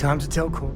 Time to tell Cor.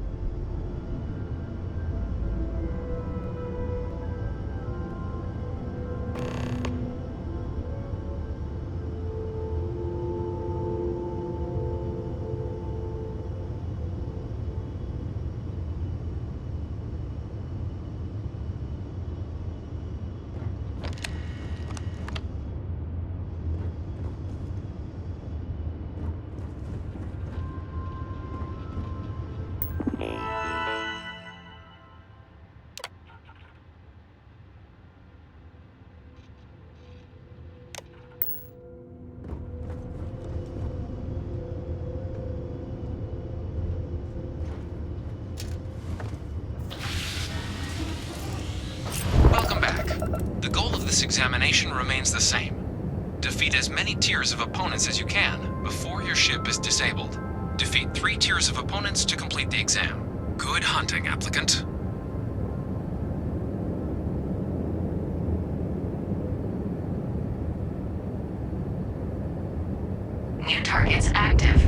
Welcome back. The goal of this examination remains the same. Defeat as many tiers of opponents as you can before your ship is disabled. Defeat 3 tiers of opponents to complete the exam. Good hunting, applicant. New targets active.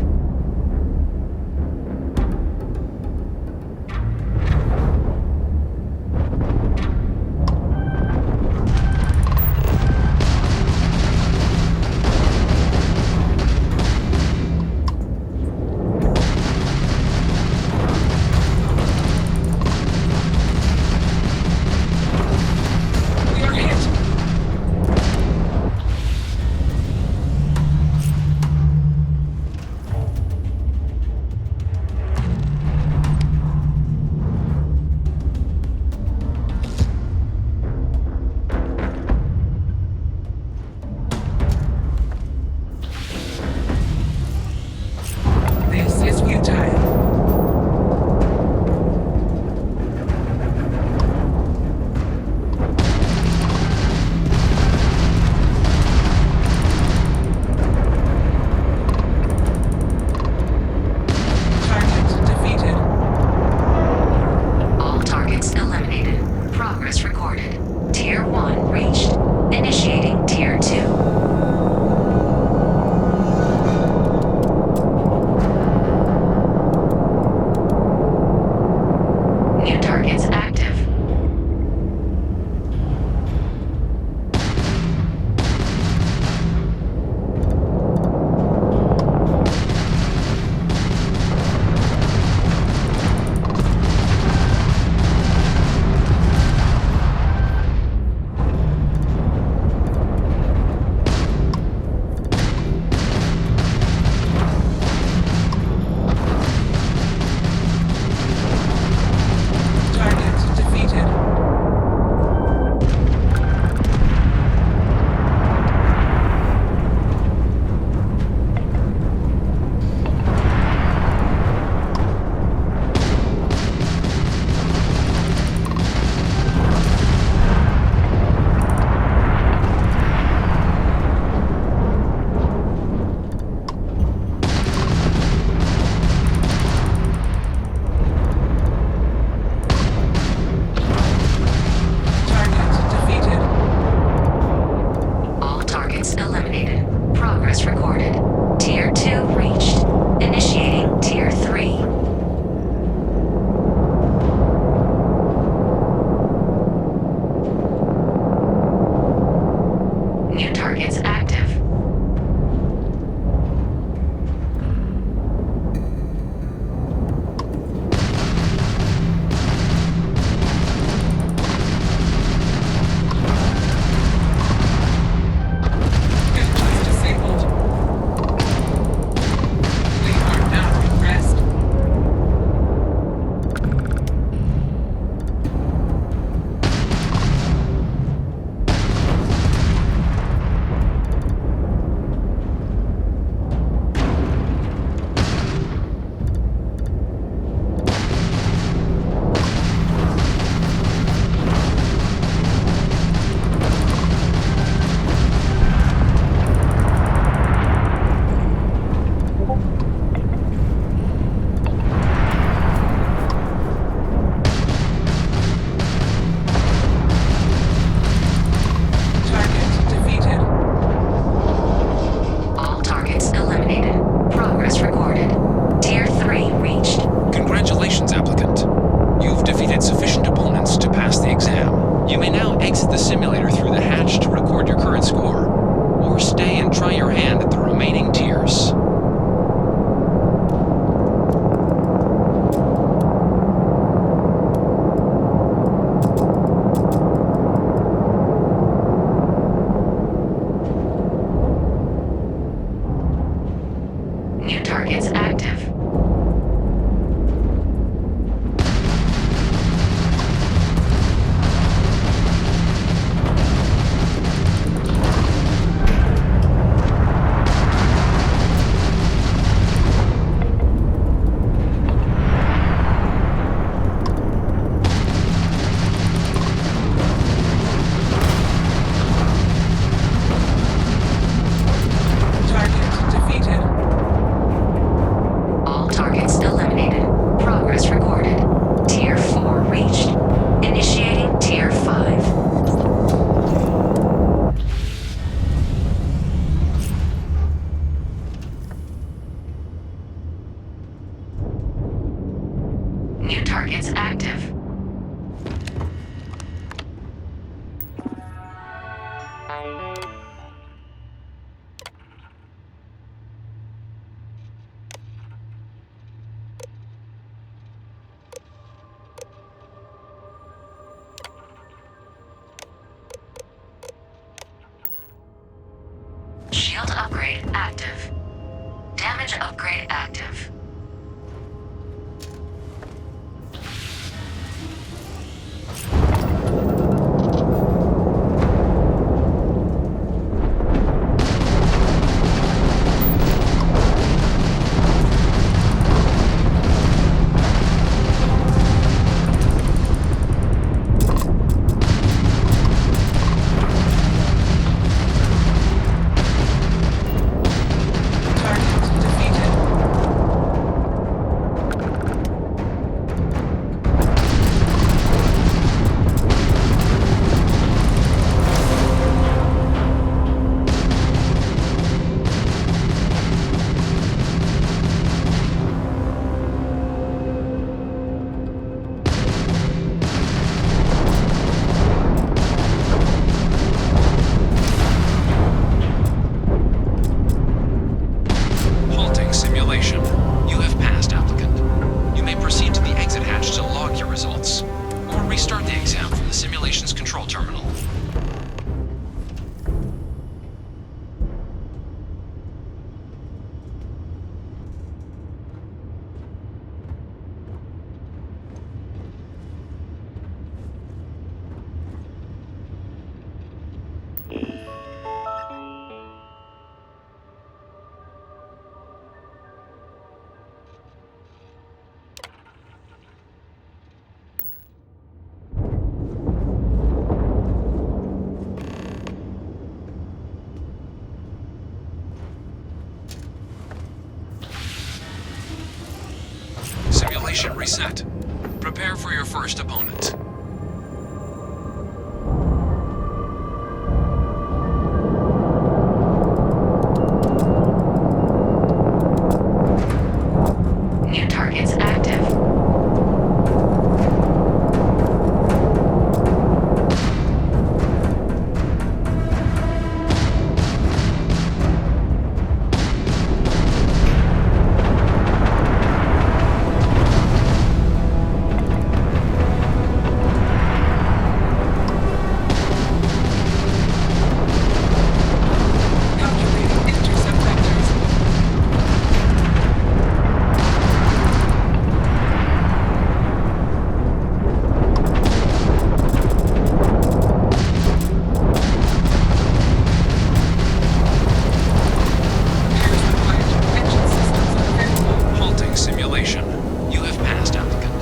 active. Target defeated. All targets eliminated. Progress recorded. Tier 4 reached. Initiating Tier 5. New targets active. Shield upgrade active. Damage upgrade active. Target defeated. Halting simulation. You have passed, applicant. You may proceed to the exit hatch to log your results, or restart the exam from the simulation's control terminal. Simulation reset. Prepare for your first opponent. New targets active. Calculating intercept vectors. Repairs required. Engine systems unavailable. Halting simulation. You have passed, applicant.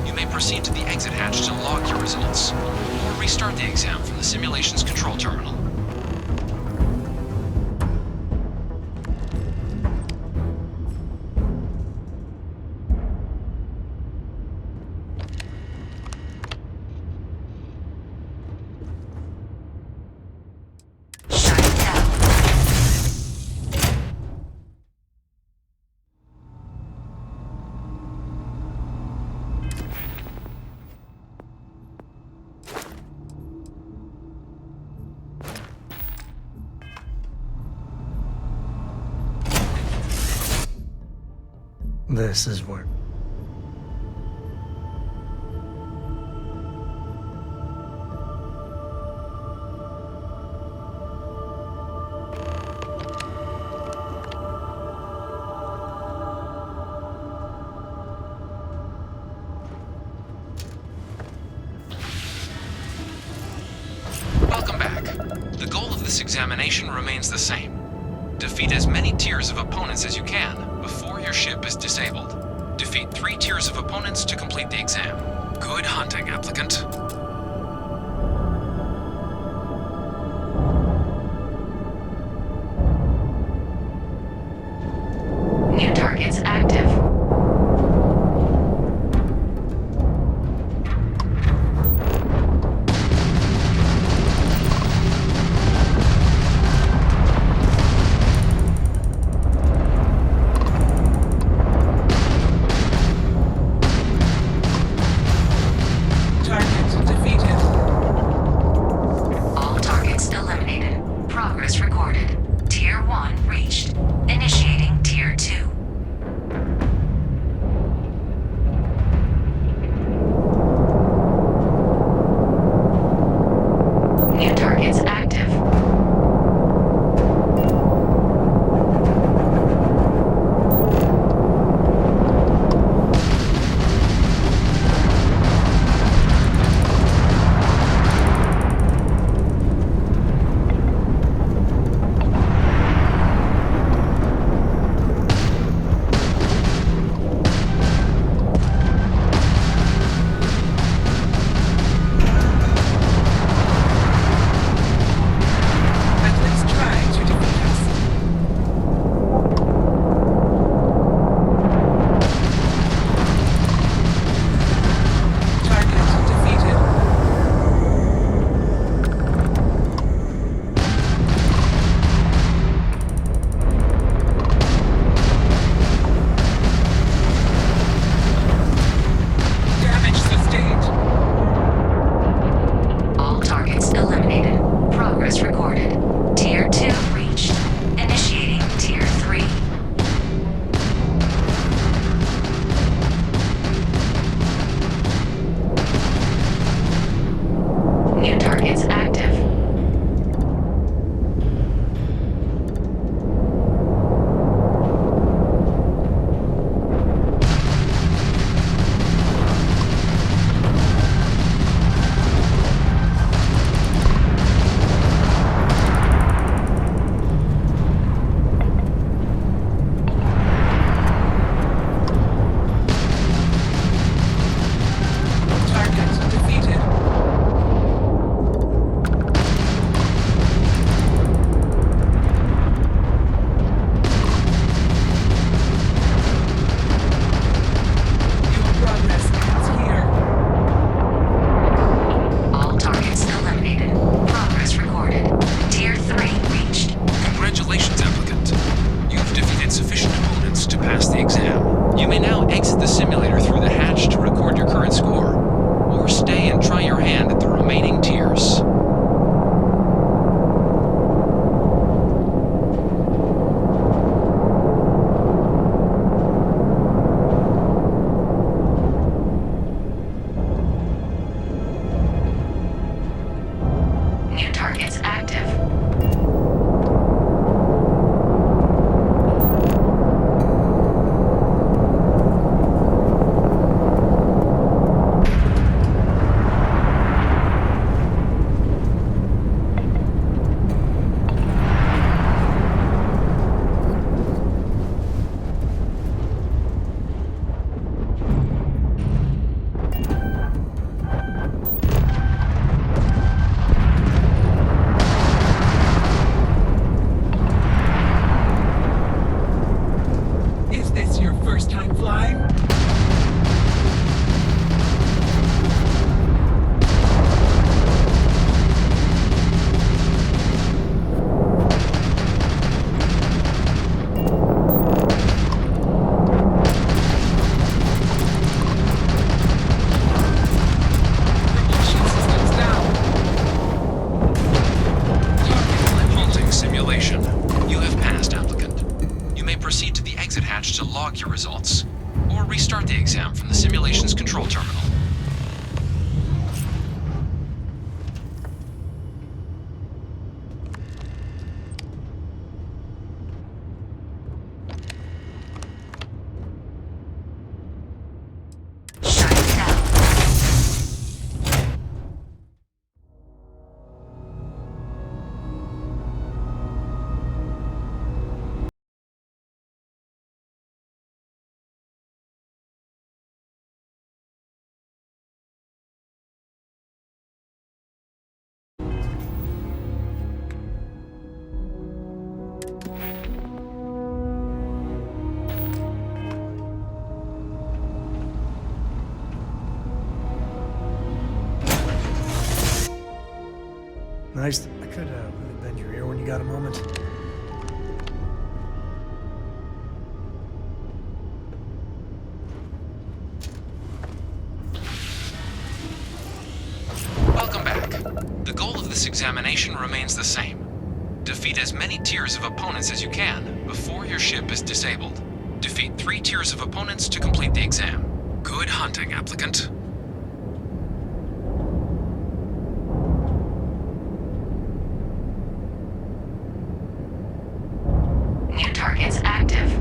You may proceed to the exit hatch to log your results, or restart the exam from the simulation's control terminal. Shut down. This is where. this examination remains the same. Defeat as many tiers of opponents as you can before your ship is disabled. Defeat 3 tiers of opponents to complete the exam. Good hunting, applicant. New targets active. Target defeated. All targets eliminated. Progress recorded. Tier 1 reached. Initiating Tier 2. New targets active. At least try to defeat us. Target defeated. Damage sustained. All targets eliminated. Progress recorded. Tier 2 reached. Initiating Tier 3. New targets active. Target defeated. Your progress ends here. All targets eliminated. Progress recorded. Tier 3 reached. Congratulations, applicant. You've defeated sufficient opponents to pass the exam. You may now exit the simulator through the hatch to record your current score, or stay and try your hand at the remaining tiers. New targets active. Is this your first time flying? Propulsion systems down. Target Halting simulation. You have passed, applicant. You may proceed to the exit hatch to log your results, or restart the exam from the simulation's control terminal. nice. I could really bend your ear when you got a moment. Welcome back. The goal of this examination remains the same. Defeat as many tiers of opponents as you can before your ship is disabled. Defeat 3 tiers of opponents to complete the exam. Good hunting, applicant. New targets active.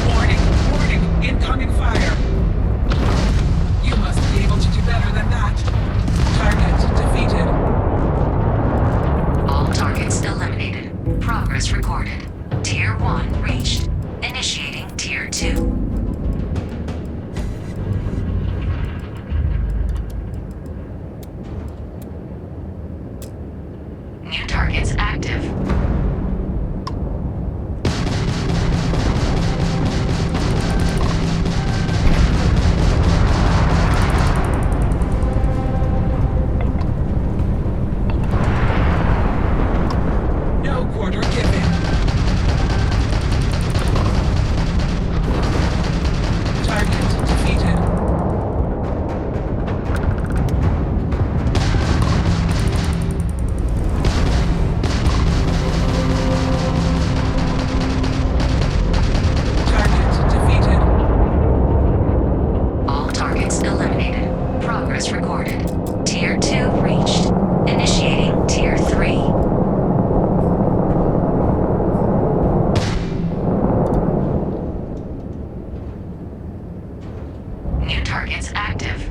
Warning, warning, incoming fire. You must be able to do better than that. Target defeated. All targets eliminated. Progress recorded. Tier 1 reached. Initiating Tier 2. New targets active. No quarter given. Target defeated. Target defeated. All targets eliminated. Progress recorded. Tier 2 reached. Initiating Tier 3. New targets active.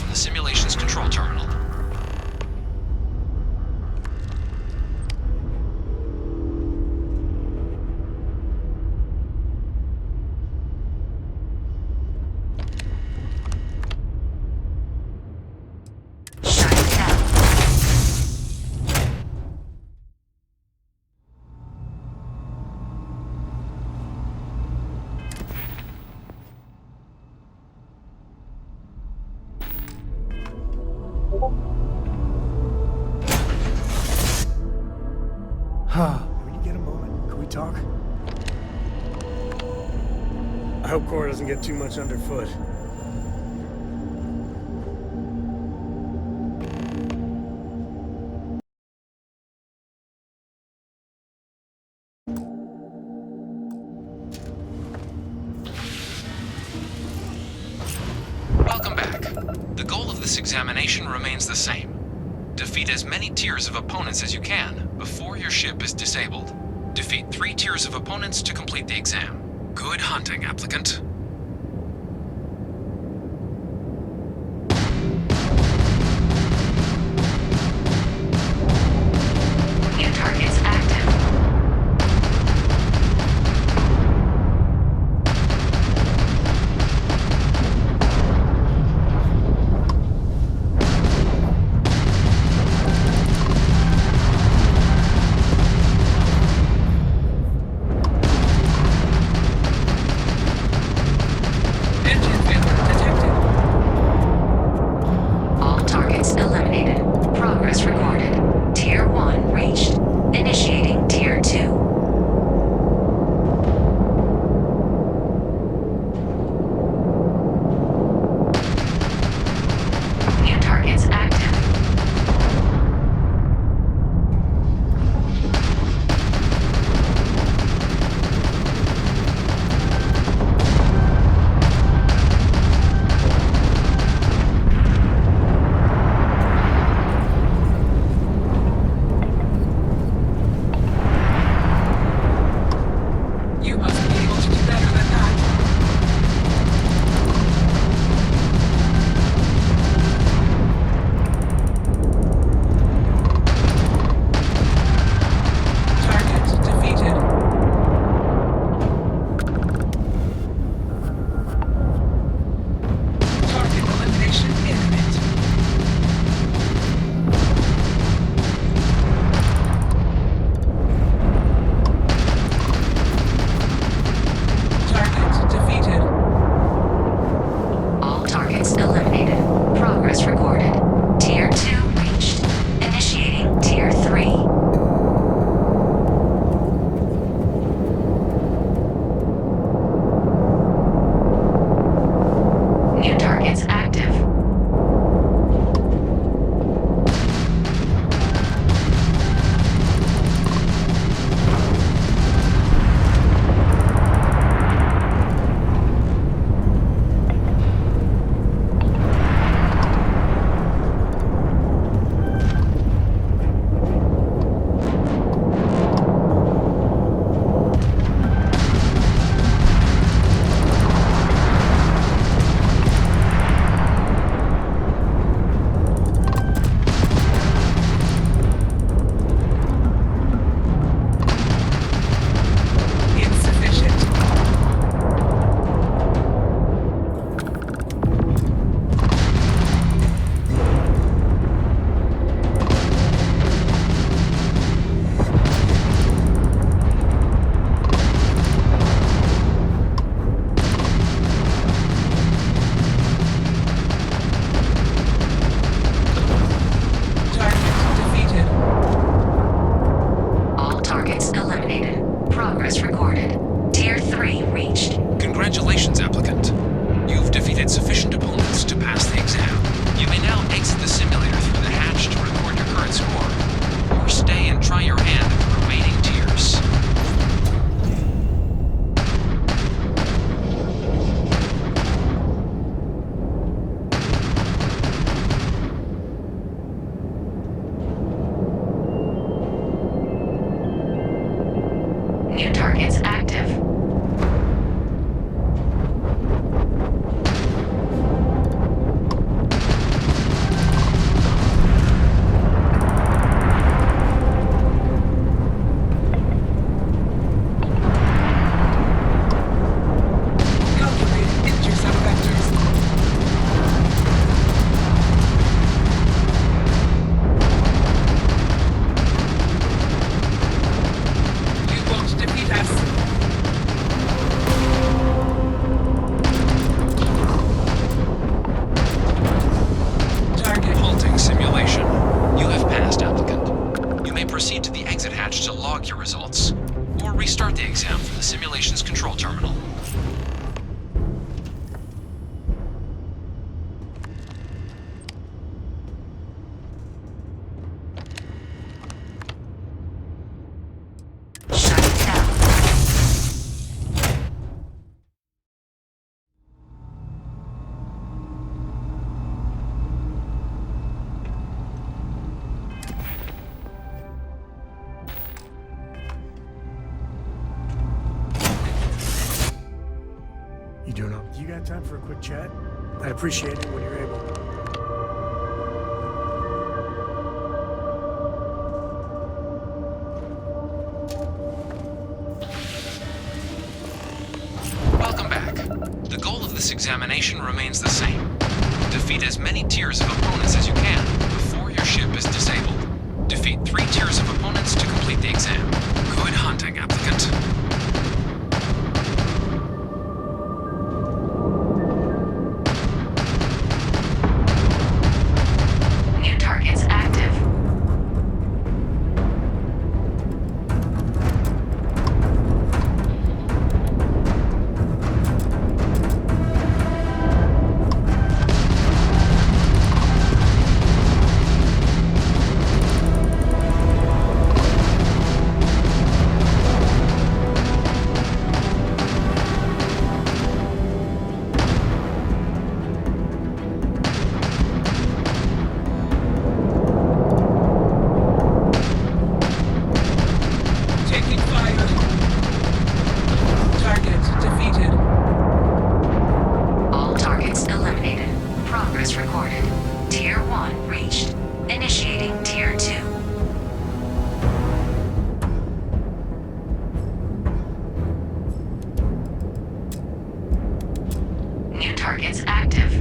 in the simulation's control terminal. Shutting down. When you get a moment, can we talk? I hope Cora doesn't get too much underfoot. Welcome back. The goal of this examination remains the same. Defeat as many tiers of opponents as you can before your ship is disabled. Defeat 3 tiers of opponents to complete the exam. Good hunting, applicant. New targets active. Constellation's control terminal. Shutting down. You doing up? You got time for a quick chat? I'd appreciate it when you're able. Welcome back. The goal of this examination remains the same. Defeat as many tiers of opponents as you can before your ship is disabled. Defeat 3 tiers of opponents to complete the exam. Good hunting, applicant. New targets active. Taking fire. Target defeated. All targets eliminated. Progress recorded. Tier 1 reached. Initiating Tier 2. New targets active.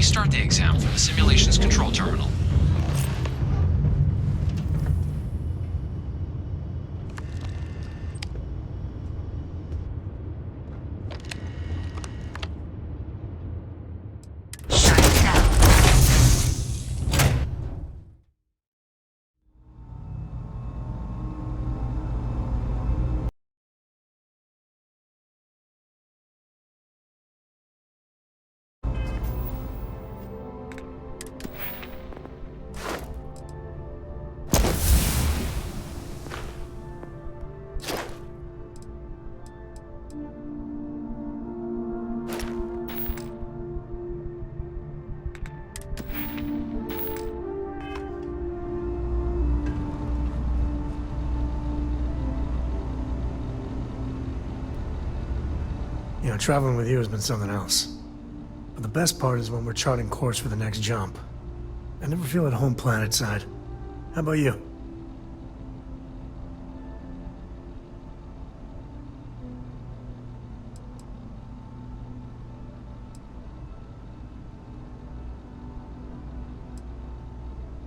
restart the exam from the simulation's control terminal. Shut down. You know, traveling with you has been something else. But the best part is when we're charting course for the next jump. I never feel at home planetside. How about you?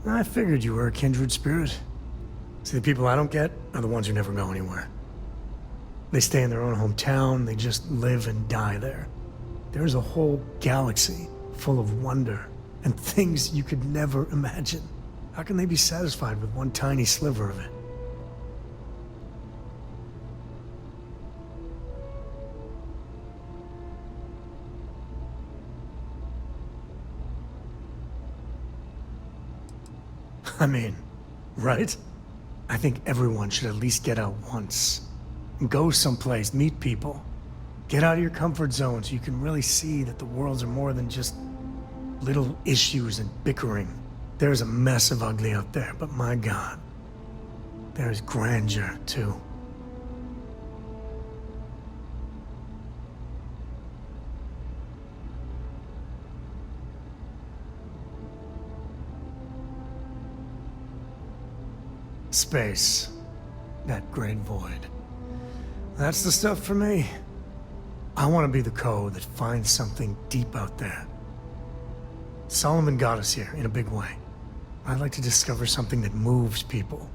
I figured you were a kindred spirit. See, the people I don't get are the ones who never go anywhere. They stay in their own hometown, they just live and die there. There's a whole galaxy full of wonder and things you could never imagine. How can they be satisfied with one tiny sliver of it? I mean, right? I think everyone should at least get out once. And go someplace, meet people. Get out of your comfort zone so you can really see that the worlds are more than just little issues and bickering. There's a mess of ugly out there, but my God, there's grandeur too. Space. That great void. That's the stuff for me. I want to be the code that finds something deep out there. Solomon got us here in a big way. I'd like to discover something that moves people.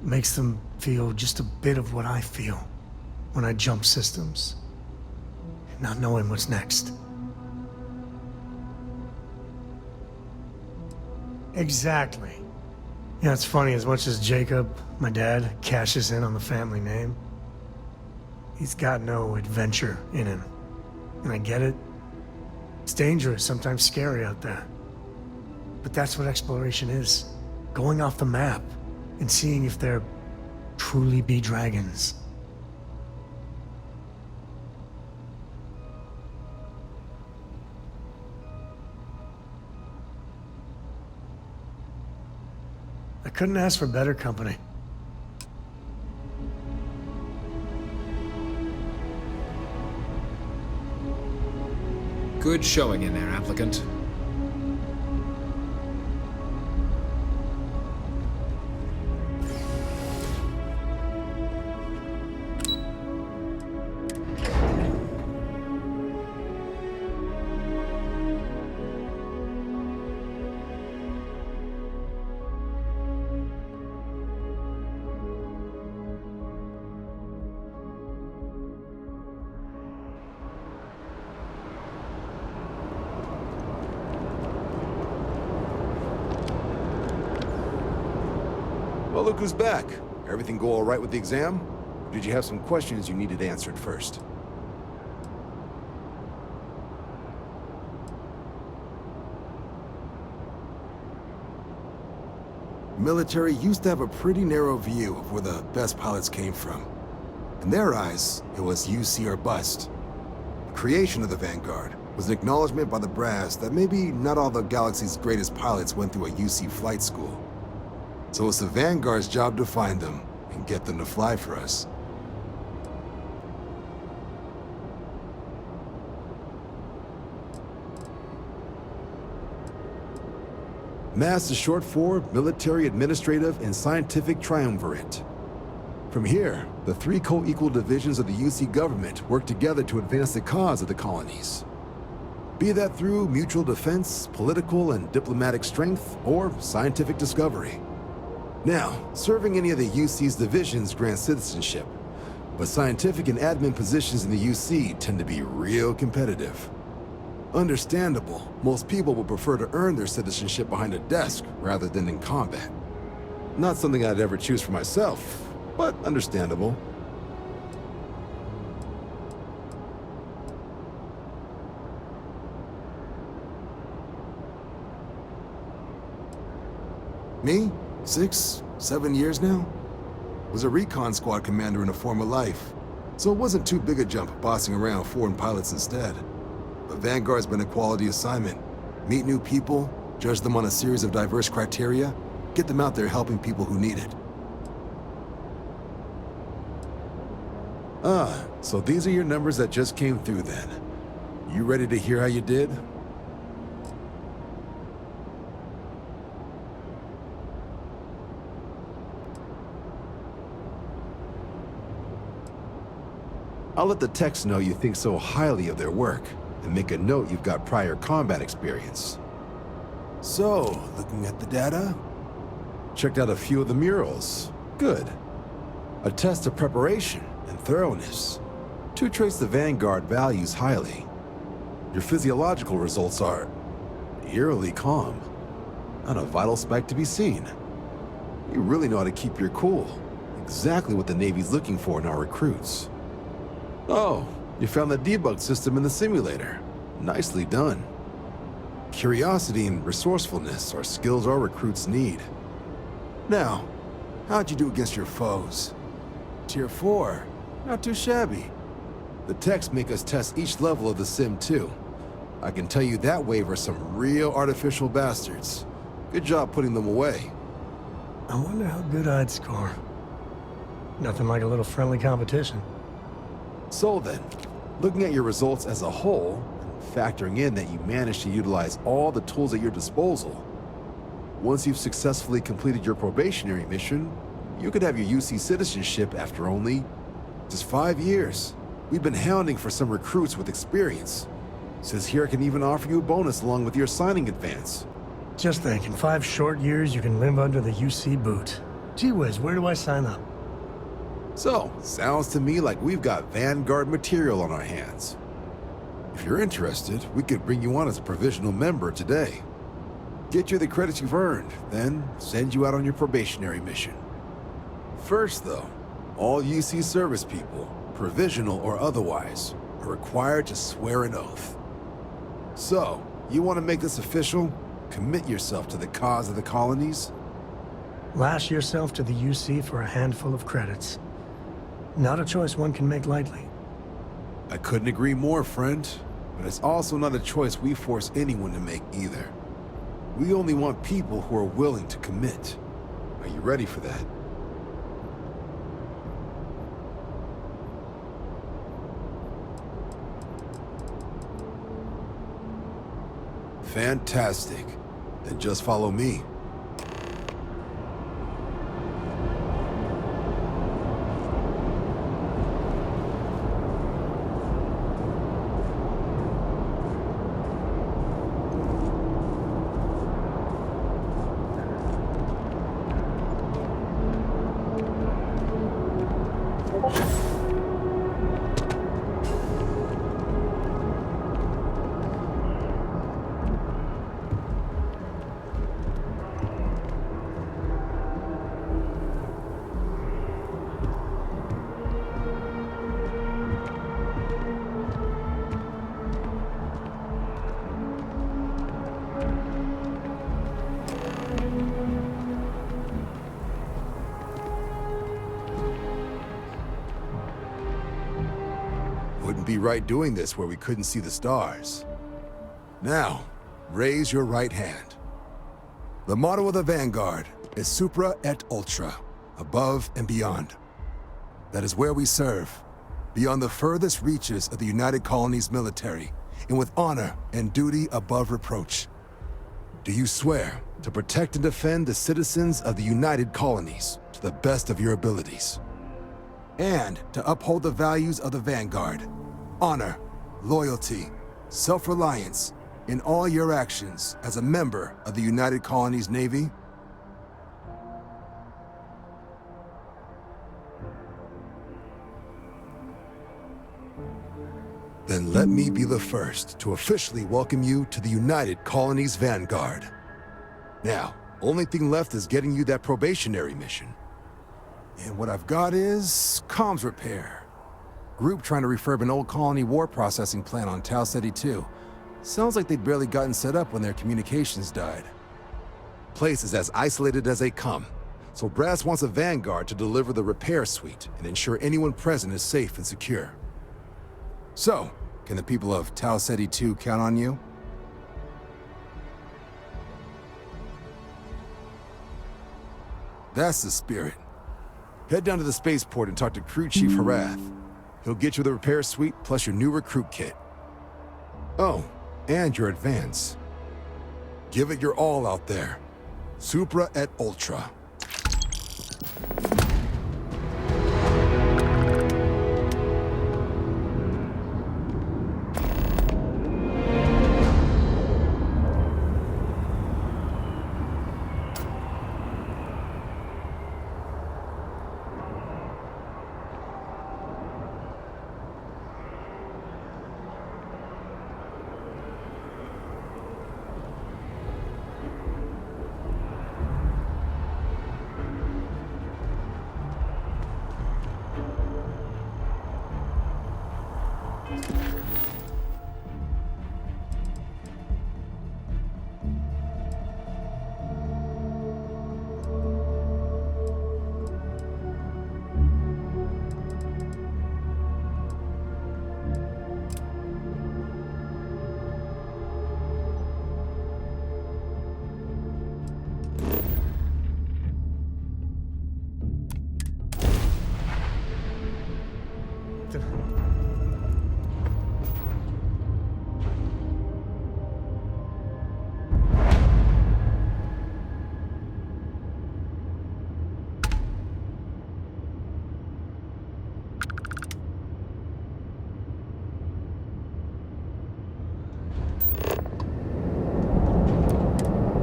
Makes them feel just a bit of what I feel when I jump systems. Not knowing what's next. Exactly. You know, it's funny, as much as Jacob, my dad, cashes in on the family name, he's got no adventure in him. And I get it. It's dangerous, sometimes scary out there. But that's what exploration is. Going off the map and seeing if there truly be dragons. I couldn't ask for better company. Good showing in there, applicant. Well, look who's back. Everything go all right with the exam? Or did you have some questions you needed answered first? The military used to have a pretty narrow view of where the best pilots came from. In their eyes, it was UC or bust. The creation of the Vanguard was an acknowledgement by the brass that maybe not all the galaxy's greatest pilots went through a UC flight school. So it's the Vanguard's job to find them and get them to fly for us. MASS is short for Military Administrative and Scientific Triumvirate. From here, the three co-equal divisions of the UC government work together to advance the cause of the colonies. Be that through mutual defense, political and diplomatic strength, or scientific discovery. Now, serving any of the UC's divisions grants citizenship, but scientific and admin positions in the UC tend to be real competitive. Understandable, most people would prefer to earn their citizenship behind a desk rather than in combat. Not something I'd ever choose for myself, but understandable. Me? 6, 7 years now? Was a recon squad commander in a former life, so it wasn't too big a jump bossing around foreign pilots instead. But Vanguard's been a quality assignment. Meet new people, judge them on a series of diverse criteria, get them out there helping people who need it. Ah, so these are your numbers that just came through then. You ready to hear how you did? I'll let the techs know you think so highly of their work, and make a note you've got prior combat experience. So, looking at the data? Checked out a few of the murals. Good. A test of preparation and thoroughness. Two traits the Vanguard values highly. Your physiological results are eerily calm. Not a vital spike to be seen. You really know how to keep your cool. Exactly what the Navy's looking for in our recruits. Oh, you found the debug system in the simulator. Nicely done. Curiosity and resourcefulness are skills our recruits need. Now, how'd you do against your foes? Tier 4, not too shabby. The techs make us test each level of the sim too. I can tell you that wave are some real artificial bastards. Good job putting them away. I wonder how good I'd score. Nothing like a little friendly competition. So then, looking at your results as a whole, and factoring in that you managed to utilize all the tools at your disposal, once you've successfully completed your probationary mission, you could have your UC citizenship after only just 5 years. We've been hounding for some recruits with experience. Says here I can even offer you a bonus along with your signing advance. Just think, in 5 short years, you can live under the UC boot. Gee whiz, where do I sign up? So, sounds to me like we've got Vanguard material on our hands. If you're interested, we could bring you on as a provisional member today. Get you the credits you've earned, then send you out on your probationary mission. First though, all UC service people, provisional or otherwise, are required to swear an oath. So, you want to make this official? Commit yourself to the cause of the colonies? Lash yourself to the UC for a handful of credits. Not a choice one can make lightly. I couldn't agree more, friend. But it's also not a choice we force anyone to make either. We only want people who are willing to commit. Are you ready for that? Fantastic. Then just follow me. Wouldn't be right doing this where we couldn't see the stars. Now, raise your right hand. The motto of the Vanguard is Supra et Ultra, above and beyond. That is where we serve, beyond the furthest reaches of the United Colonies military, and with honor and duty above reproach. Do you swear to protect and defend the citizens of the United Colonies to the best of your abilities? And to uphold the values of the Vanguard: honor, loyalty, self-reliance in all your actions as a member of the United Colonies Navy? Then let me be the first to officially welcome you to the United Colonies Vanguard. Now, only thing left is getting you that probationary mission. And what I've got is comms repair. Group trying to refurb an old colony war processing plant on Tau Ceti 2. Sounds like they'd barely gotten set up when their communications died. Place is as isolated as they come, so Brass wants a Vanguard to deliver the repair suite and ensure anyone present is safe and secure. So, can the people of Tau Ceti 2 count on you? That's the spirit. Head down to the spaceport and talk to Crew Chief Harath. He'll get you the repair suite plus your new recruit kit. Oh, and your advance. Give it your all out there. Supra et Ultra.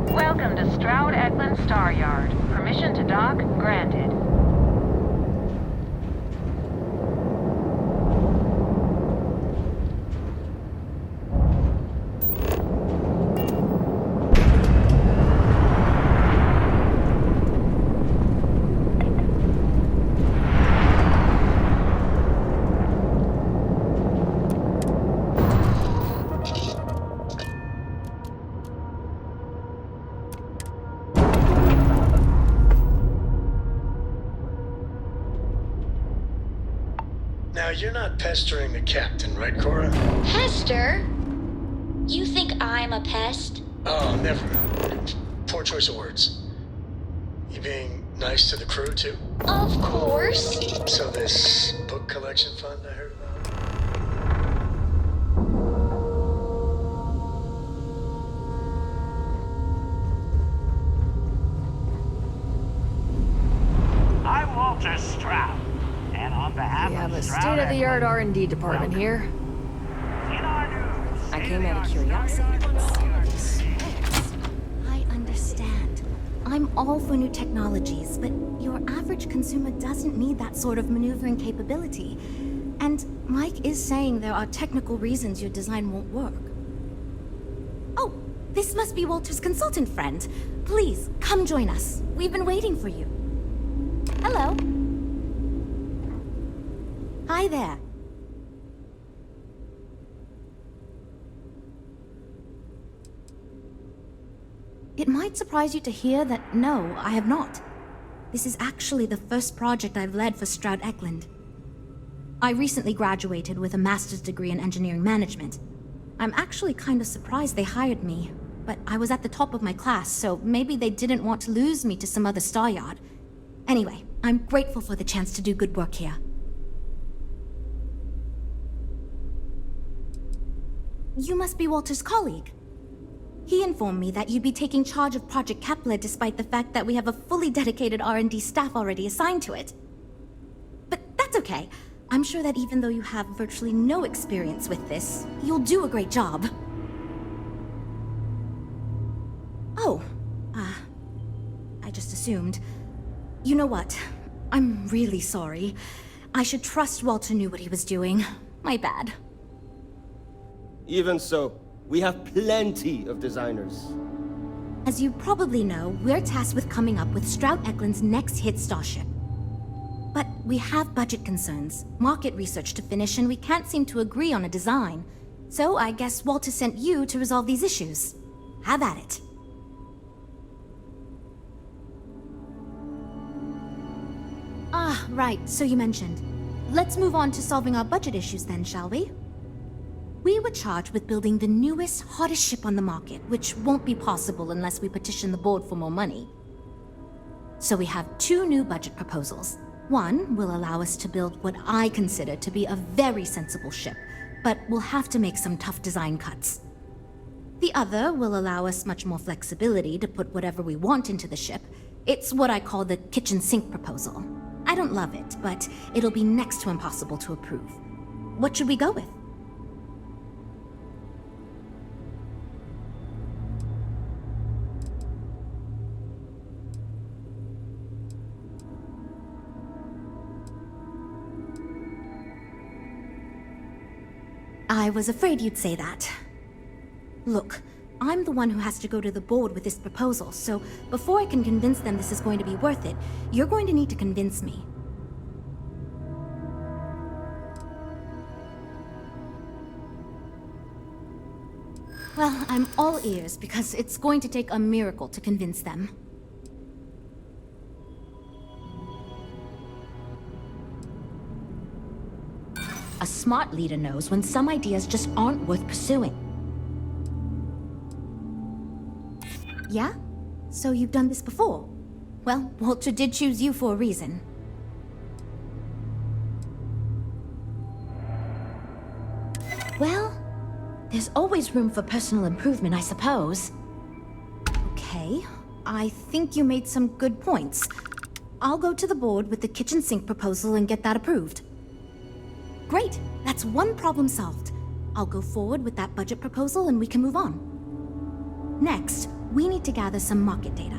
Welcome to Stroud-Eklund Star Yard. Permission to dock granted. Now, you're not pestering the captain, right, Cora? Pester? You think I'm a pest? Oh, never. Poor choice of words. You being nice to the crew, too? Of course. So this book collection fund I heard about? I'm Walter Stroud, and on behalf We have of a Stroud state-of-the-art Eklund, R&D department here. in our news, I came out of curiosity. I understand. I'm all for new technologies, but your average consumer doesn't need that sort of maneuvering capability. And Mike is saying there are technical reasons your design won't work. Oh, this must be Walter's consultant friend. Please, come join us. We've been waiting for you. Hello. Hi there. It might surprise you to hear that no, I have not. This is actually the first project I've led for Stroud-Eklund. I recently graduated with a master's degree in engineering management. I'm actually kind of surprised they hired me, but I was at the top of my class, so maybe they didn't want to lose me to some other star yard. Anyway, I'm grateful for the chance to do good work here. You must be Walter's colleague. He informed me that you'd be taking charge of Project Kepler despite the fact that we have a fully dedicated R&D staff already assigned to it. But that's okay. I'm sure that even though you have virtually no experience with this, you'll do a great job. Oh, I just assumed. You know what? I'm really sorry. I should trust Walter knew what he was doing. My bad. Even so, we have plenty of designers. As you probably know, we're tasked with coming up with Stroud Eklund's next hit starship. But we have budget concerns, market research to finish, and we can't seem to agree on a design. So I guess Walter sent you to resolve these issues. Have at it. Ah, right, so you mentioned. Let's move on to solving our budget issues then, shall we? We were charged with building the newest, hottest ship on the market, which won't be possible unless we petition the board for more money. So we have 2 new budget proposals. One will allow us to build what I consider to be a very sensible ship, but we'll have to make some tough design cuts. The other will allow us much more flexibility to put whatever we want into the ship. It's what I call the kitchen sink proposal. I don't love it, but it'll be next to impossible to approve. What should we go with? I was afraid you'd say that. Look, I'm the one who has to go to the board with this proposal, so before I can convince them this is going to be worth it, you're going to need to convince me. Well, I'm all ears because it's going to take a miracle to convince them. A smart leader knows when some ideas just aren't worth pursuing. Yeah? So you've done this before? Well, Walter did choose you for a reason. Well, there's always room for personal improvement, I suppose. Okay, I think you made some good points. I'll go to the board with the kitchen sink proposal and get that approved. Great, that's one problem solved. I'll go forward with that budget proposal and we can move on. Next, we need to gather some market data.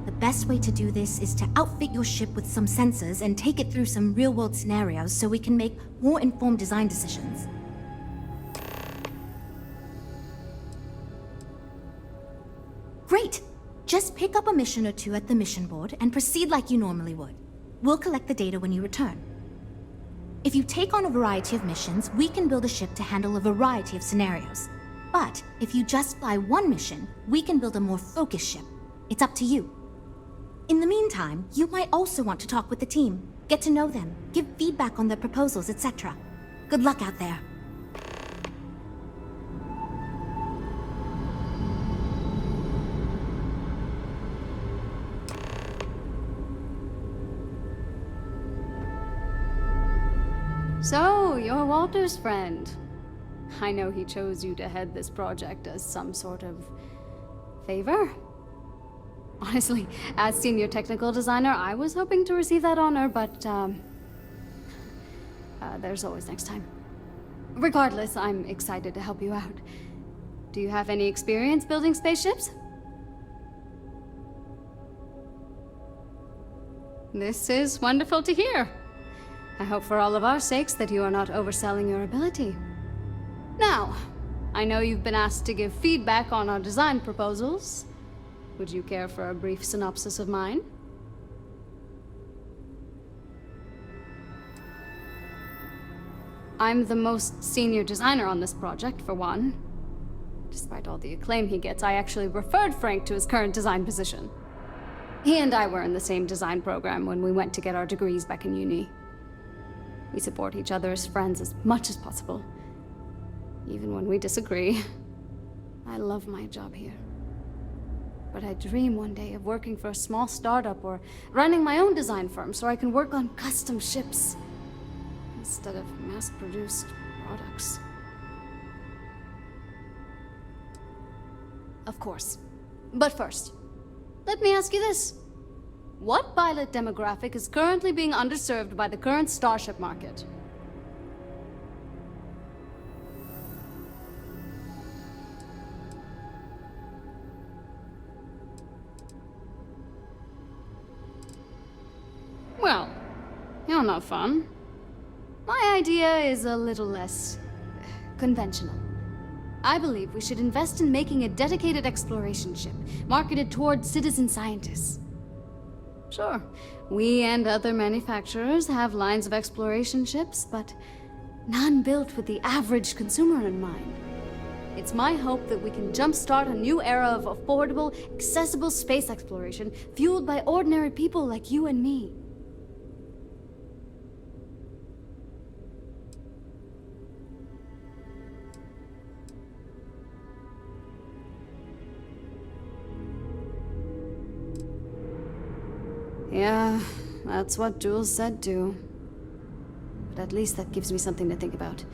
The best way to do this is to outfit your ship with some sensors and take it through some real-world scenarios so we can make more informed design decisions. Great! Just pick up a mission or 2 at the mission board and proceed like you normally would. We'll collect the data when you return. If you take on a variety of missions, we can build a ship to handle a variety of scenarios. But if you just fly one mission, we can build a more focused ship. It's up to you. In the meantime, you might also want to talk with the team, get to know them, give feedback on their proposals, etc. Good luck out there. So, you're Walter's friend. I know he chose you to head this project as some sort of favor. Honestly, as senior technical designer, I was hoping to receive that honor, but there's always next time. Regardless, I'm excited to help you out. Do you have any experience building spaceships? This is wonderful to hear. I hope for all of our sakes that you are not overselling your ability. Now, I know you've been asked to give feedback on our design proposals. Would you care for a brief synopsis of mine? I'm the most senior designer on this project, for one. Despite all the acclaim he gets, I actually referred Frank to his current design position. He and I were in the same design program when we went to get our degrees back in uni. We support each other as friends as much as possible, even when we disagree. I love my job here. But I dream one day of working for a small startup or running my own design firm so I can work on custom ships instead of mass-produced products. Of course. But first, let me ask you this. What pilot demographic is currently being underserved by the current starship market? sound no fun. My idea is a little less conventional. I believe we should invest in making a dedicated exploration ship, marketed toward citizen scientists. Sure, we and other manufacturers have lines of exploration ships, but none built with the average consumer in mind. It's my hope that we can jumpstart a new era of affordable, accessible space exploration, fueled by ordinary people like you and me. Yeah, that's what Jules said too. But at least that gives me something to think about.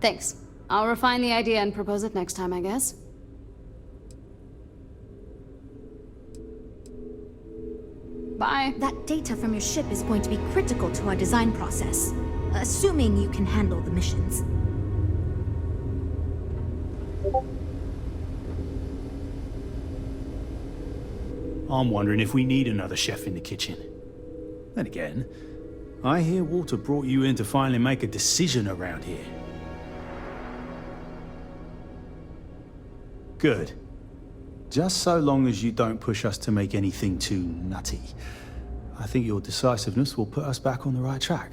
Thanks. I'll refine the idea and propose it next time, I guess. Bye. That data from your ship is going to be critical to our design process, assuming you can handle the missions. I'm wondering if we need another chef in the kitchen. Then again, I hear Walter brought you in to finally make a decision around here. Good. Just so long as you don't push us to make anything too nutty. I think your decisiveness will put us back on the right track.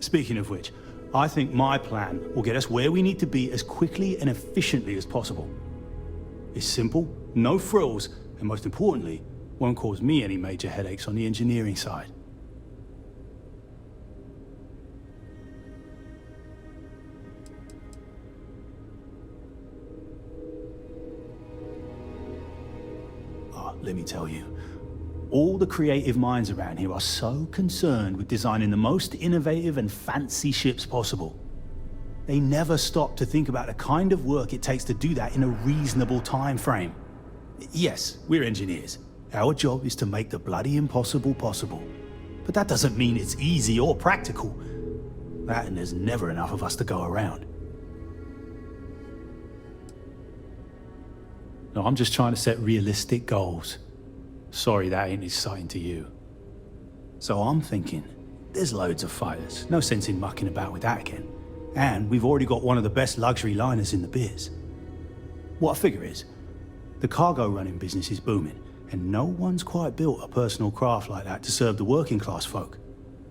Speaking of which, I think my plan will get us where we need to be as quickly and efficiently as possible. It's simple, no frills, and most importantly, won't cause me any major headaches on the engineering side. Let me tell you, all the creative minds around here are so concerned with designing the most innovative and fancy ships possible. They never stop to think about the kind of work it takes to do that in a reasonable time frame. Yes, we're engineers. Our job is to make the bloody impossible possible. But that doesn't mean it's easy or practical. That and there's never enough of us to go around. No, I'm just trying to set realistic goals. Sorry that ain't exciting to you. So I'm thinking, there's loads of fighters. No sense in mucking about with that again. And we've already got one of the best luxury liners in the biz. What I figure is, the cargo running business is booming, and no one's quite built a personal craft like that to serve the working class folk.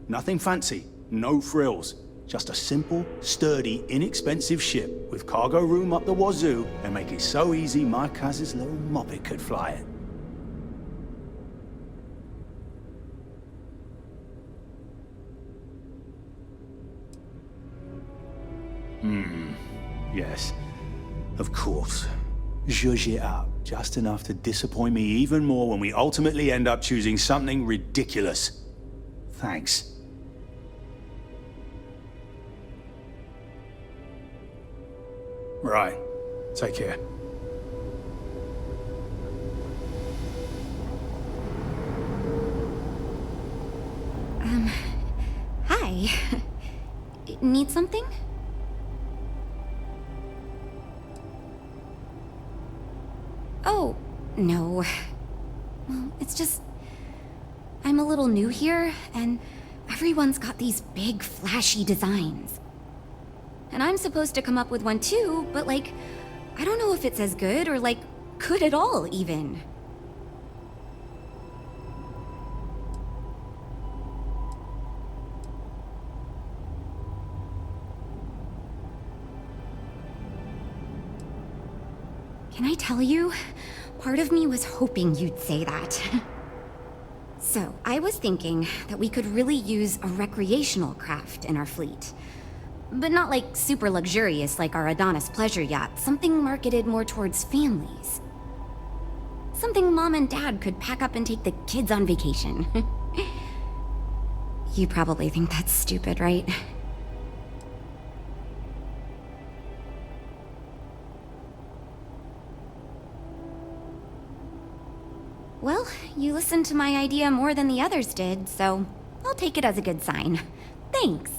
Nothing fancy, no frills. Just a simple, sturdy, inexpensive ship with cargo room up the wazoo and make it so easy my cousin's little moppet could fly it. Yes, of course. Zhuzh it up, just enough to disappoint me even more when we ultimately end up choosing something ridiculous. Thanks. Right. Take care. Hi. Need something? Oh, no. Well, it's just... I'm a little new here, and everyone's got these big, flashy designs. And I'm supposed to come up with one too, but like, I don't know if it's as good or like, good at all, even. Can I tell you? Part of me was hoping you'd say that. So, I was thinking that we could really use a recreational craft in our fleet. But not like super luxurious like our Adonis pleasure yacht, something marketed more towards families. Something Mom and Dad could pack up and take the kids on vacation. You probably think that's stupid, right? Well, you listened to my idea more than the others did, so I'll take it as a good sign. Thanks.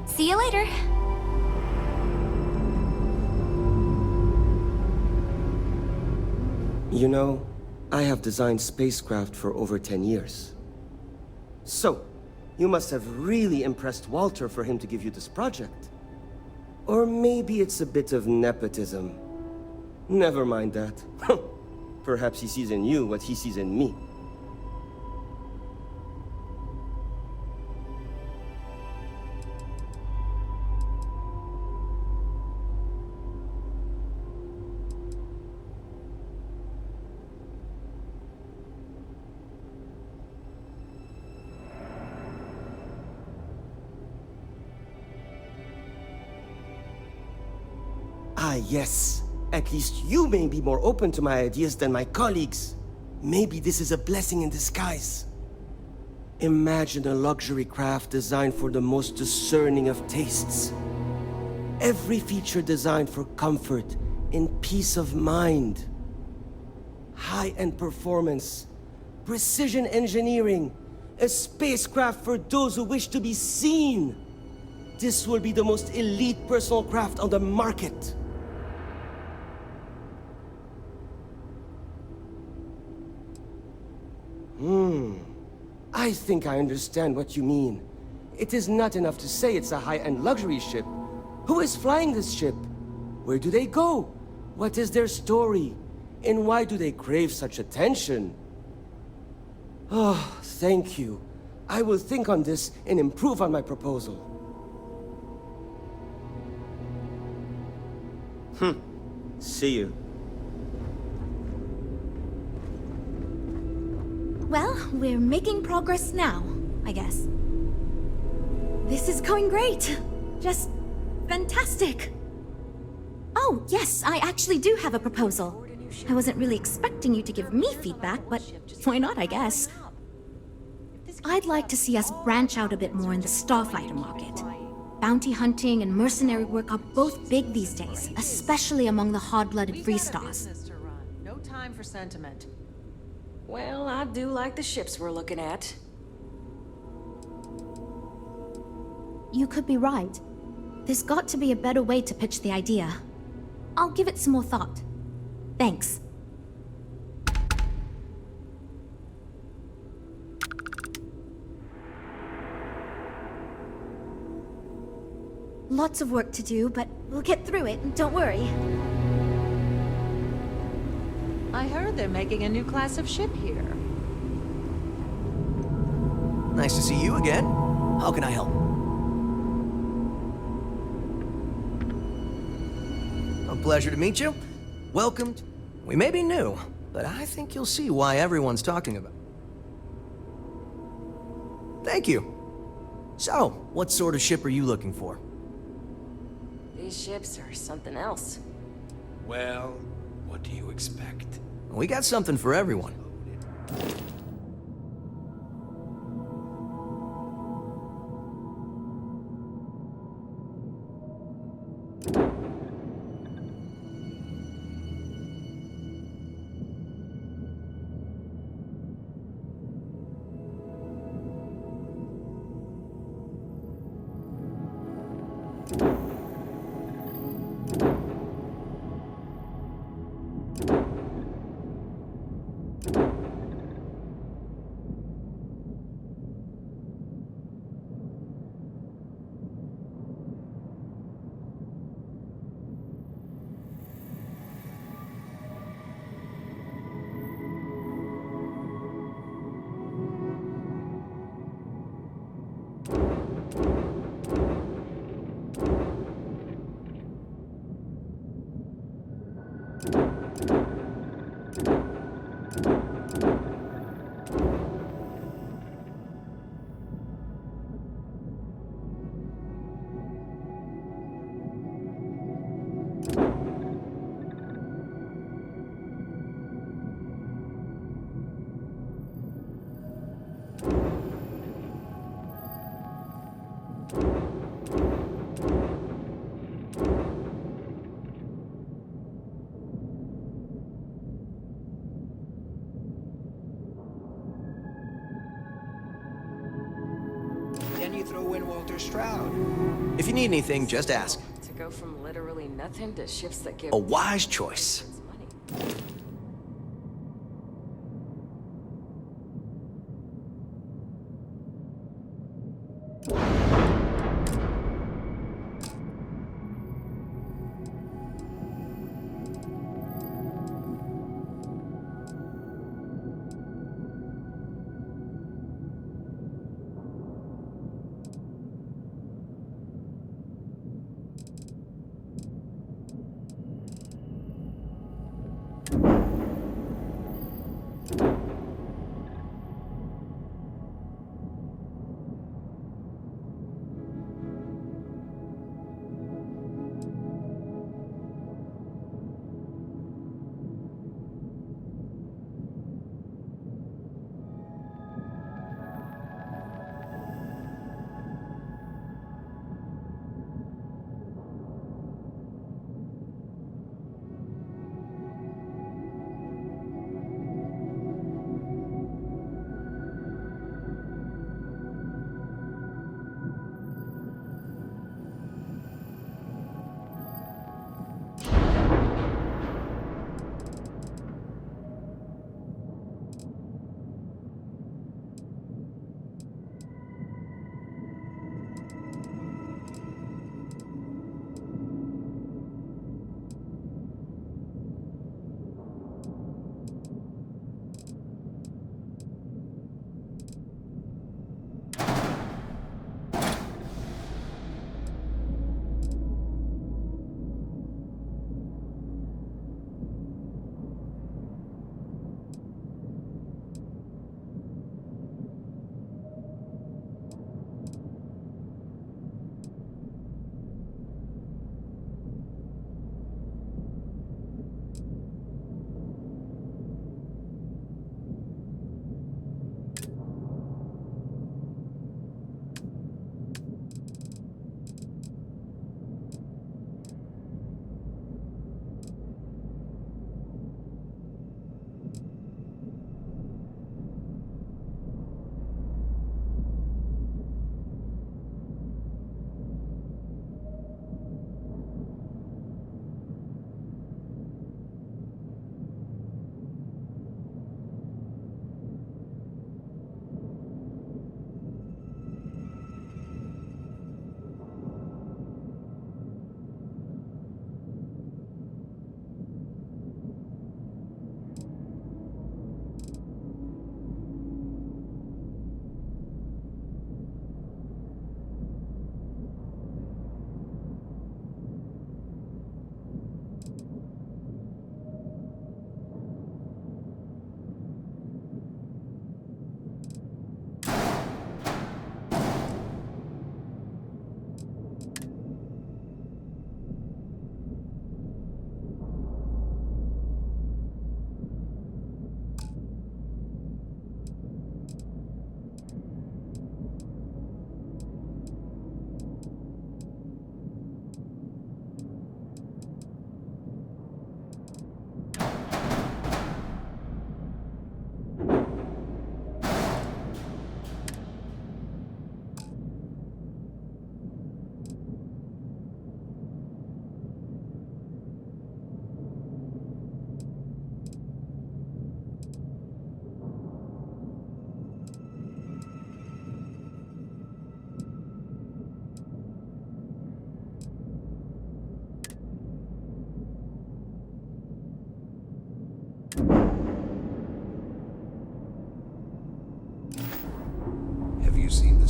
See you later. You know, I have designed spacecraft for over 10 years. So, you must have really impressed Walter for him to give you this project. Or maybe it's a bit of nepotism. Never mind that. Perhaps he sees in you what he sees in me. Ah, yes. At least you may be more open to my ideas than my colleagues. Maybe this is a blessing in disguise. Imagine a luxury craft designed for the most discerning of tastes. Every feature designed for comfort and peace of mind. High-end performance, precision engineering, a spacecraft for those who wish to be seen. This will be the most elite personal craft on the market. I think I understand what you mean. It is not enough to say it's a high-end luxury ship. Who is flying this ship? Where do they go? What is their story? And why do they crave such attention? Oh, thank you. I will think on this and improve on my proposal. See you. Well, we're making progress now, I guess. This is going great. Just fantastic. Oh, yes, I actually do have a proposal. I wasn't really expecting you to give me feedback, but why not, I guess. I'd like to see us branch out a bit more in the starfighter market. Bounty hunting and mercenary work are both big these days, especially among the hard-blooded Freestars. No time for sentiment. Well, I do like the ships we're looking at. You could be right. There's got to be a better way to pitch the idea. I'll give it some more thought. Thanks. Lots of work to do, but we'll get through it, don't worry. I heard they're making a new class of ship here. Nice to see you again. How can I help? A pleasure to meet you. Welcome. We may be new, but I think you'll see why everyone's talking about. Thank you. So, what sort of ship are you looking for? These ships are something else. Well, what do you expect? We got something for everyone. Can you throw in Walter Stroud? If you need anything, just ask. To go from literally nothing to ships that give... A wise choice.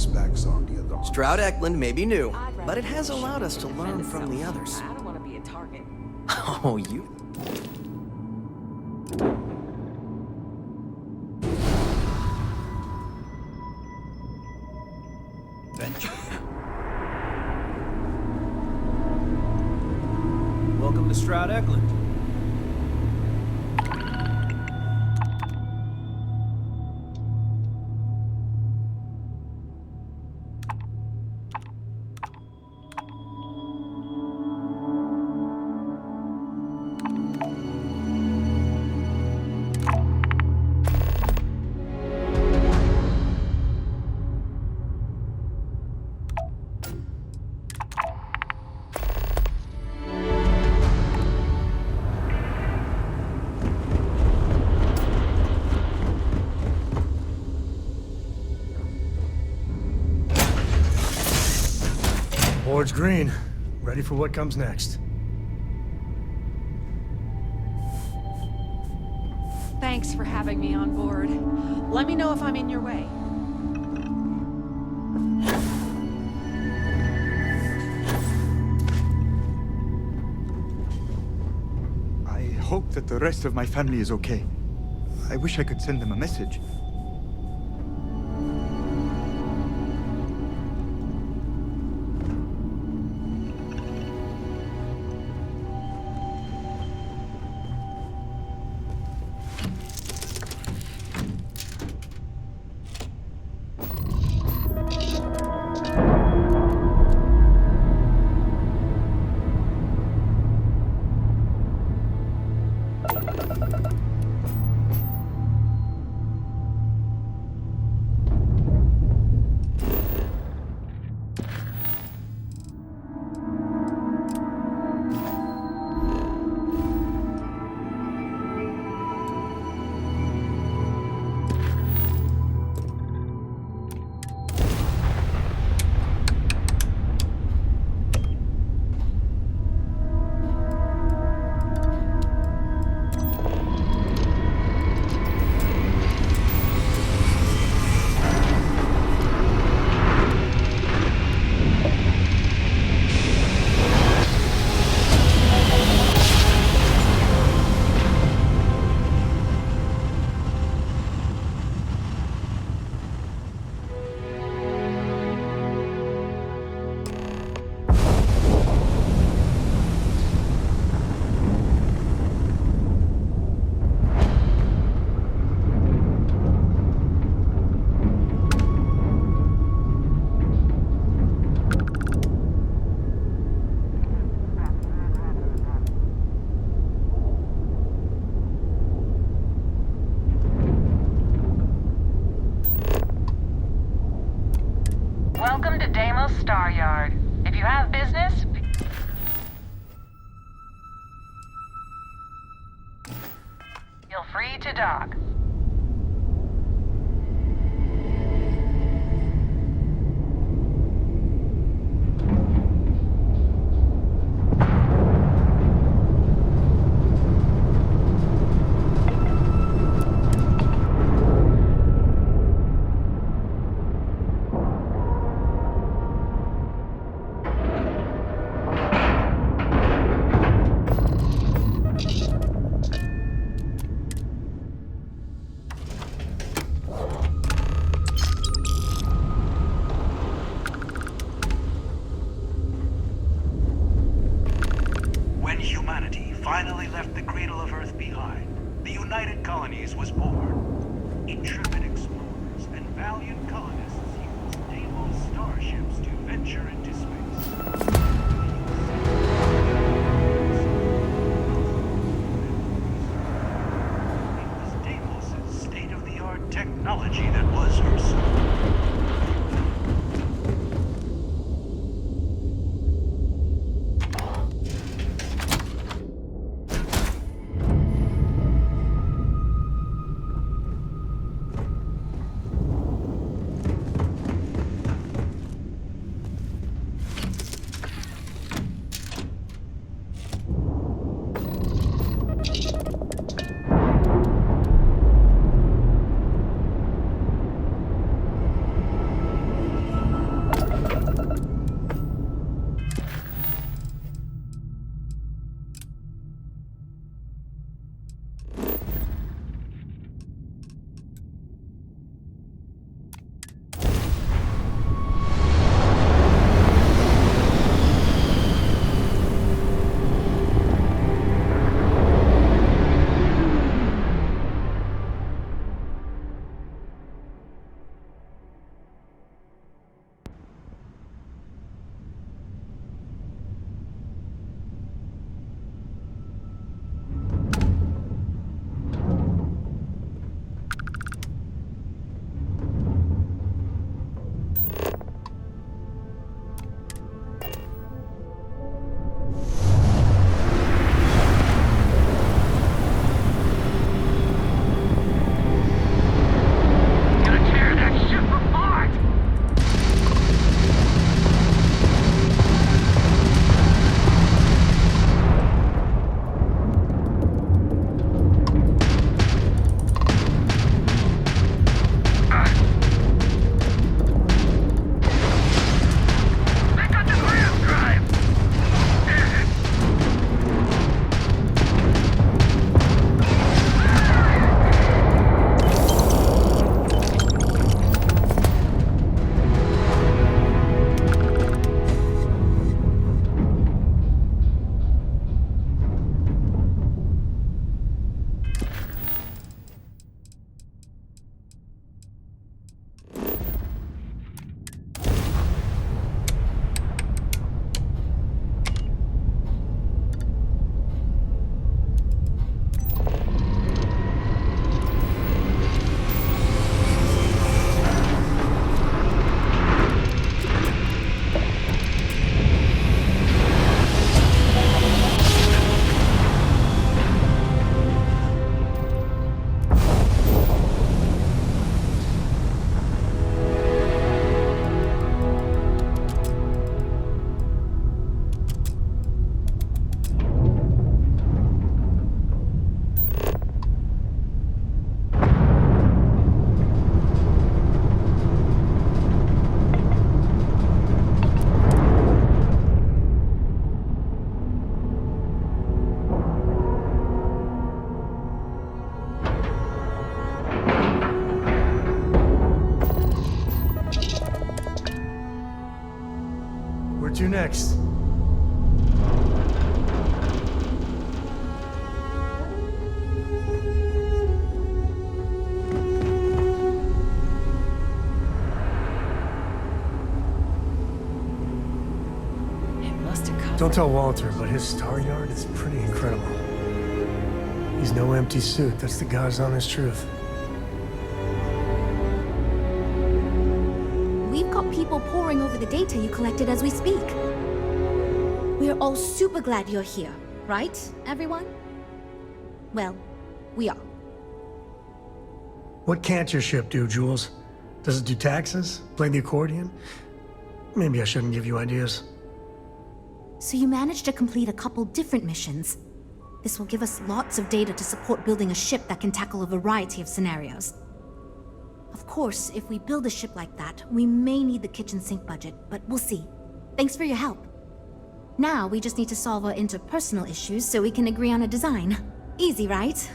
specs on the other. Stroud Eklund may be new, but it has allowed us to learn from the others. I don't want to be a target. Oh, you... Welcome to Stroud Eklund. Board's green. Ready for what comes next. Thanks for having me on board. Let me know if I'm in your way. I hope that the rest of my family is okay. I wish I could send them a message. Welcome to Deimos Star Yard. If you have business, feel free to dock. When humanity finally left the cradle of Earth behind, the United Colonies was born. Intrepid explorers and valiant colonists used Deimos starships to venture into space. It was Deimos' state-of-the-art technology that was her soul. next. Don't tell Walter, but his star yard is pretty incredible. He's no empty suit, that's the God's honest truth. We've got people poring over the data you collected as we speak. We're all super glad you're here, right, everyone? Well, we are. What can't your ship do, Jules? Does it do taxes? Play the accordion? Maybe I shouldn't give you ideas. So you managed to complete a couple different missions. This will give us lots of data to support building a ship that can tackle a variety of scenarios. Of course, if we build a ship like that, we may need the kitchen sink budget, but we'll see. Thanks for your help. Now we just need to solve our interpersonal issues so we can agree on a design. Easy, right?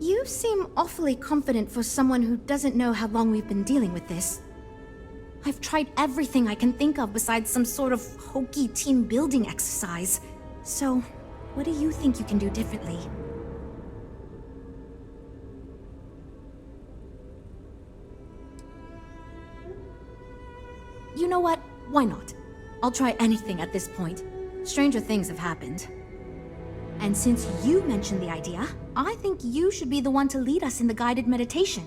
You seem awfully confident for someone who doesn't know how long we've been dealing with this. I've tried everything I can think of besides some sort of hokey team building exercise. So, what do you think you can do differently? You know what? Why not? I'll try anything at this point. Stranger things have happened. And since you mentioned the idea, I think you should be the one to lead us in the guided meditation.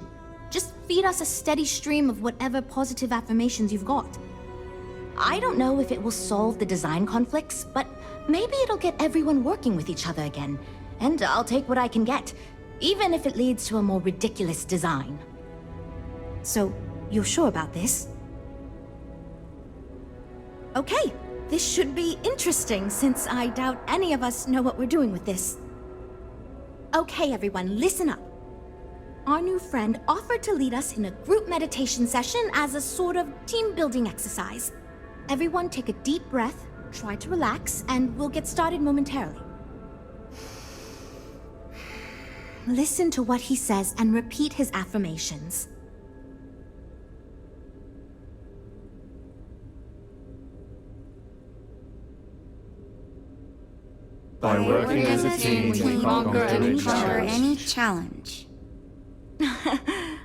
Just feed us a steady stream of whatever positive affirmations you've got. I don't know if it will solve the design conflicts, but maybe it'll get everyone working with each other again. And I'll take what I can get, even if it leads to a more ridiculous design. So, you're sure about this? Okay. This should be interesting, since I doubt any of us know what we're doing with this. Okay, everyone, listen up. Our new friend offered to lead us in a group meditation session as a sort of team-building exercise. Everyone take a deep breath, try to relax, and we'll get started momentarily. Listen to what he says and repeat his affirmations. By working as a team, we conquer any challenge.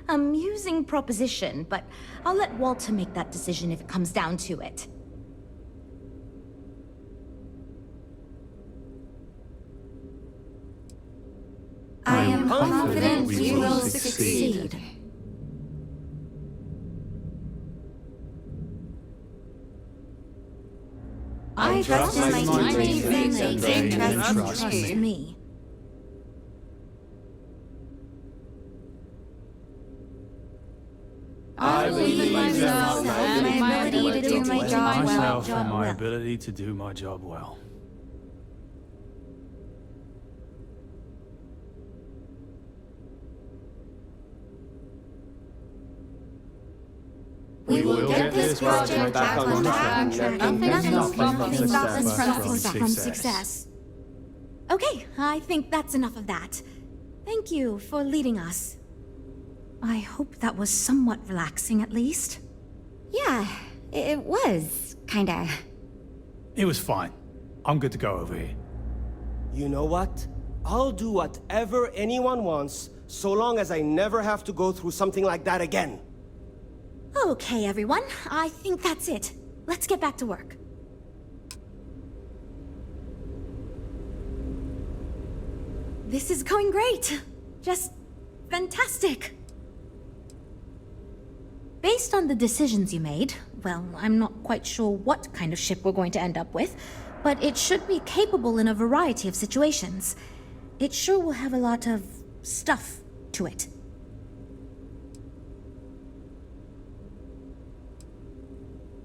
Amusing proposition, but I'll let Walter make that decision if it comes down to it. I am confident we will succeed. I trust in my teammates and they trust me. I believe in myself and my ability to do my job well. Myself and my ability to do my job well. We will get this project back on track. Nothing stops us from success. Okay, I think that's enough of that. Thank you for leading us. I hope that was somewhat relaxing, at least. Yeah, it was, kinda. It was fine. I'm good to go over here. You know what? I'll do whatever anyone wants, so long as I never have to go through something like that again. Okay, everyone. I think that's it. Let's get back to work. This is going great. Just fantastic. Based on the decisions you made, well, I'm not quite sure what kind of ship we're going to end up with, but it should be capable in a variety of situations. It sure will have a lot of stuff to it.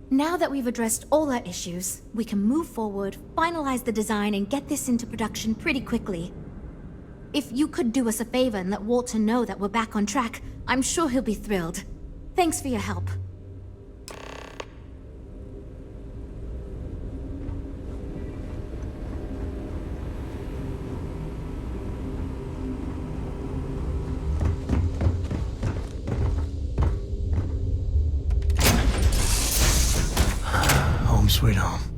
Now that we've addressed all our issues, we can move forward, finalize the design, and get this into production pretty quickly. If you could do us a favor and let Walter know that we're back on track, I'm sure he'll be thrilled. Thanks for your help. Sweet home.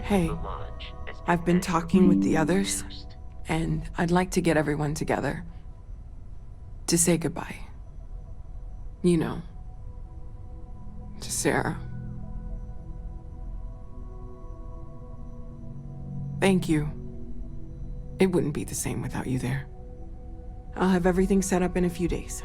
Hey, I've been talking with the others, and I'd like to get everyone together to say goodbye. You know, to Sarah. Thank you. It wouldn't be the same without you there. I'll have everything set up in a few days.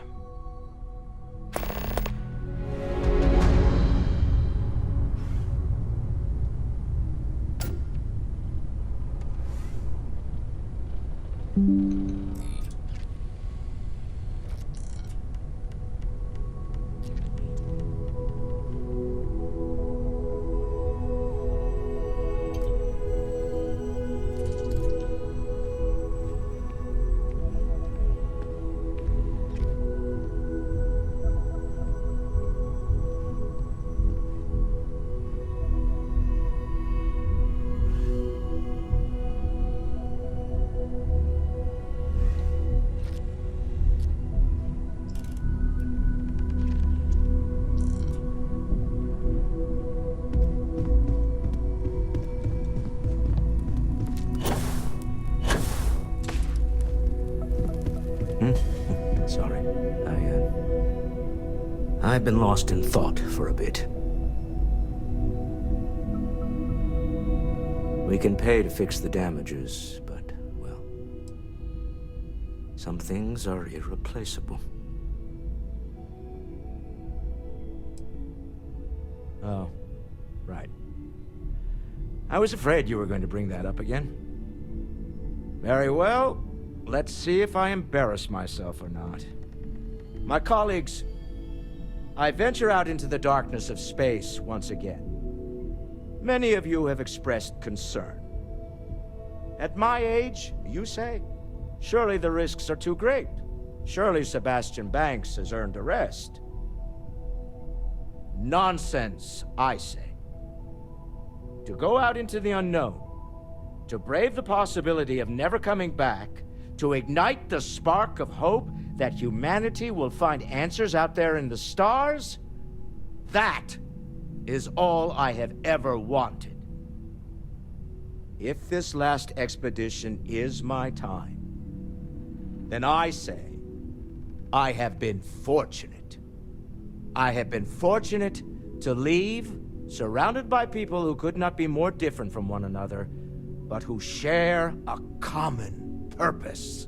Sorry. I've been lost in thought for a bit. We can pay to fix the damages, but, well, some things are irreplaceable. Oh, right. I was afraid you were going to bring that up again. Very well. Let's see if I embarrass myself or not. My colleagues, I venture out into the darkness of space once again. Many of you have expressed concern. At my age, you say, surely the risks are too great. Surely Sebastian Banks has earned a rest. Nonsense, I say. To go out into the unknown, to brave the possibility of never coming back, to ignite the spark of hope that humanity will find answers out there in the stars, that is all I have ever wanted. If this last expedition is my time, then I say, I have been fortunate. I have been fortunate to leave, surrounded by people who could not be more different from one another, but who share a common purpose.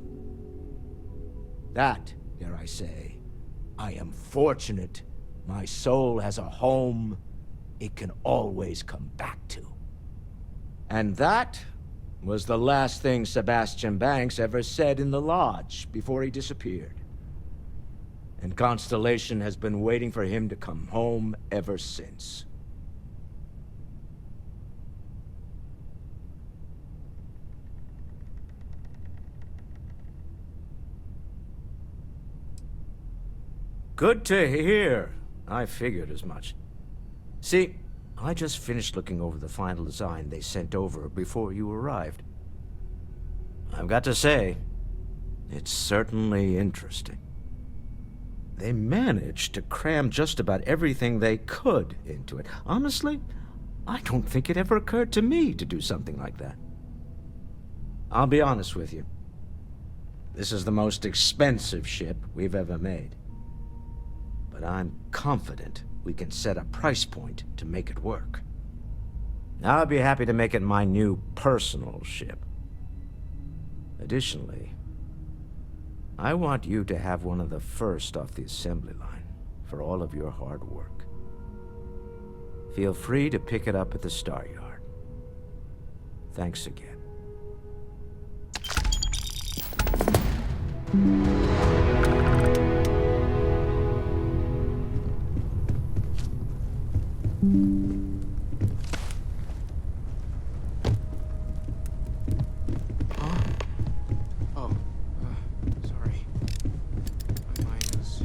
That, dare I say, I am fortunate. My soul has a home it can always come back to. And that was the last thing Sebastian Banks ever said in the lodge before he disappeared. And Constellation has been waiting for him to come home ever since. Good to hear. I figured as much. See, I just finished looking over the final design they sent over before you arrived. I've got to say, it's certainly interesting. They managed to cram just about everything they could into it. Honestly, I don't think it ever occurred to me to do something like that. I'll be honest with you. This is the most expensive ship we've ever made. But I'm confident we can set a price point to make it work. I'll be happy to make it my new personal ship. Additionally, I want you to have one of the first off the assembly line for all of your hard work. Feel free to pick it up at the Star Yard. Thanks again. Sorry. My mind is...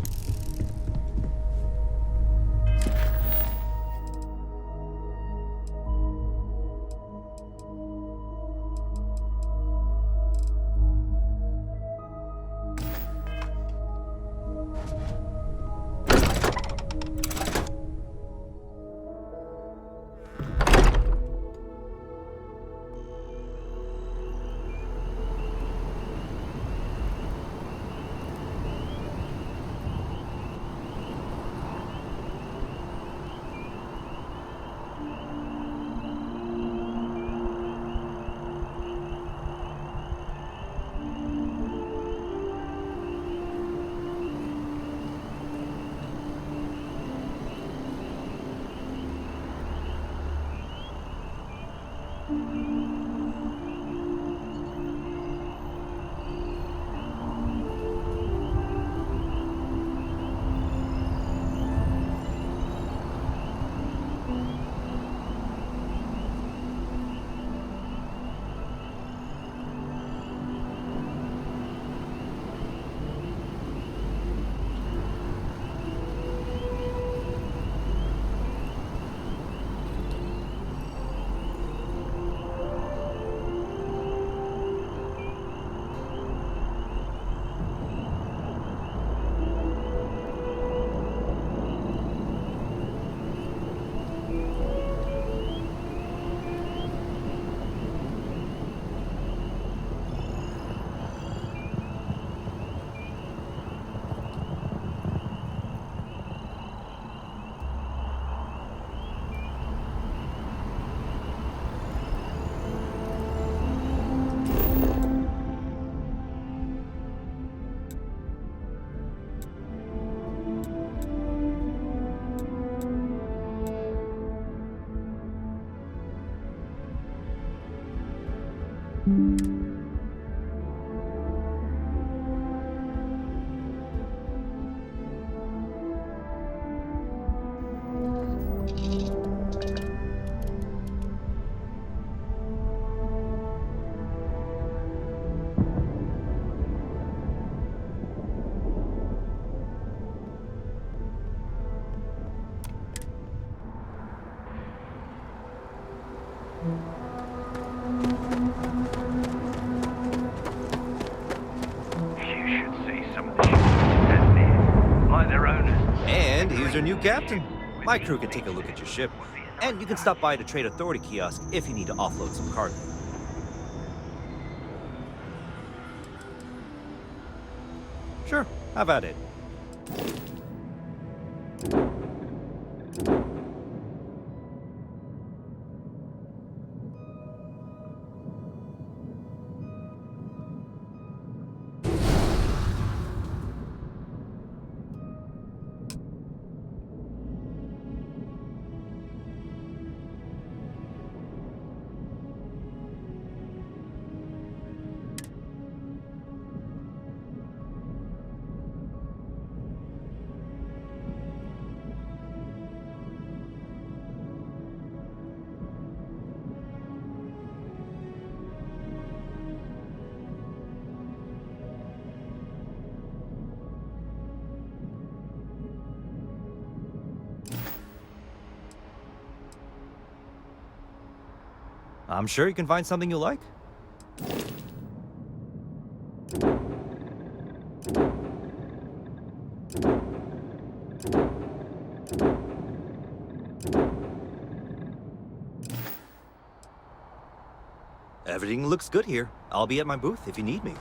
And here's our new captain. My crew can take a look at your ship. And you can stop by the Trade Authority kiosk if you need to offload some cargo. Sure, have at it. I'm sure you can find something you like. Everything looks good here. I'll be at my booth if you need me.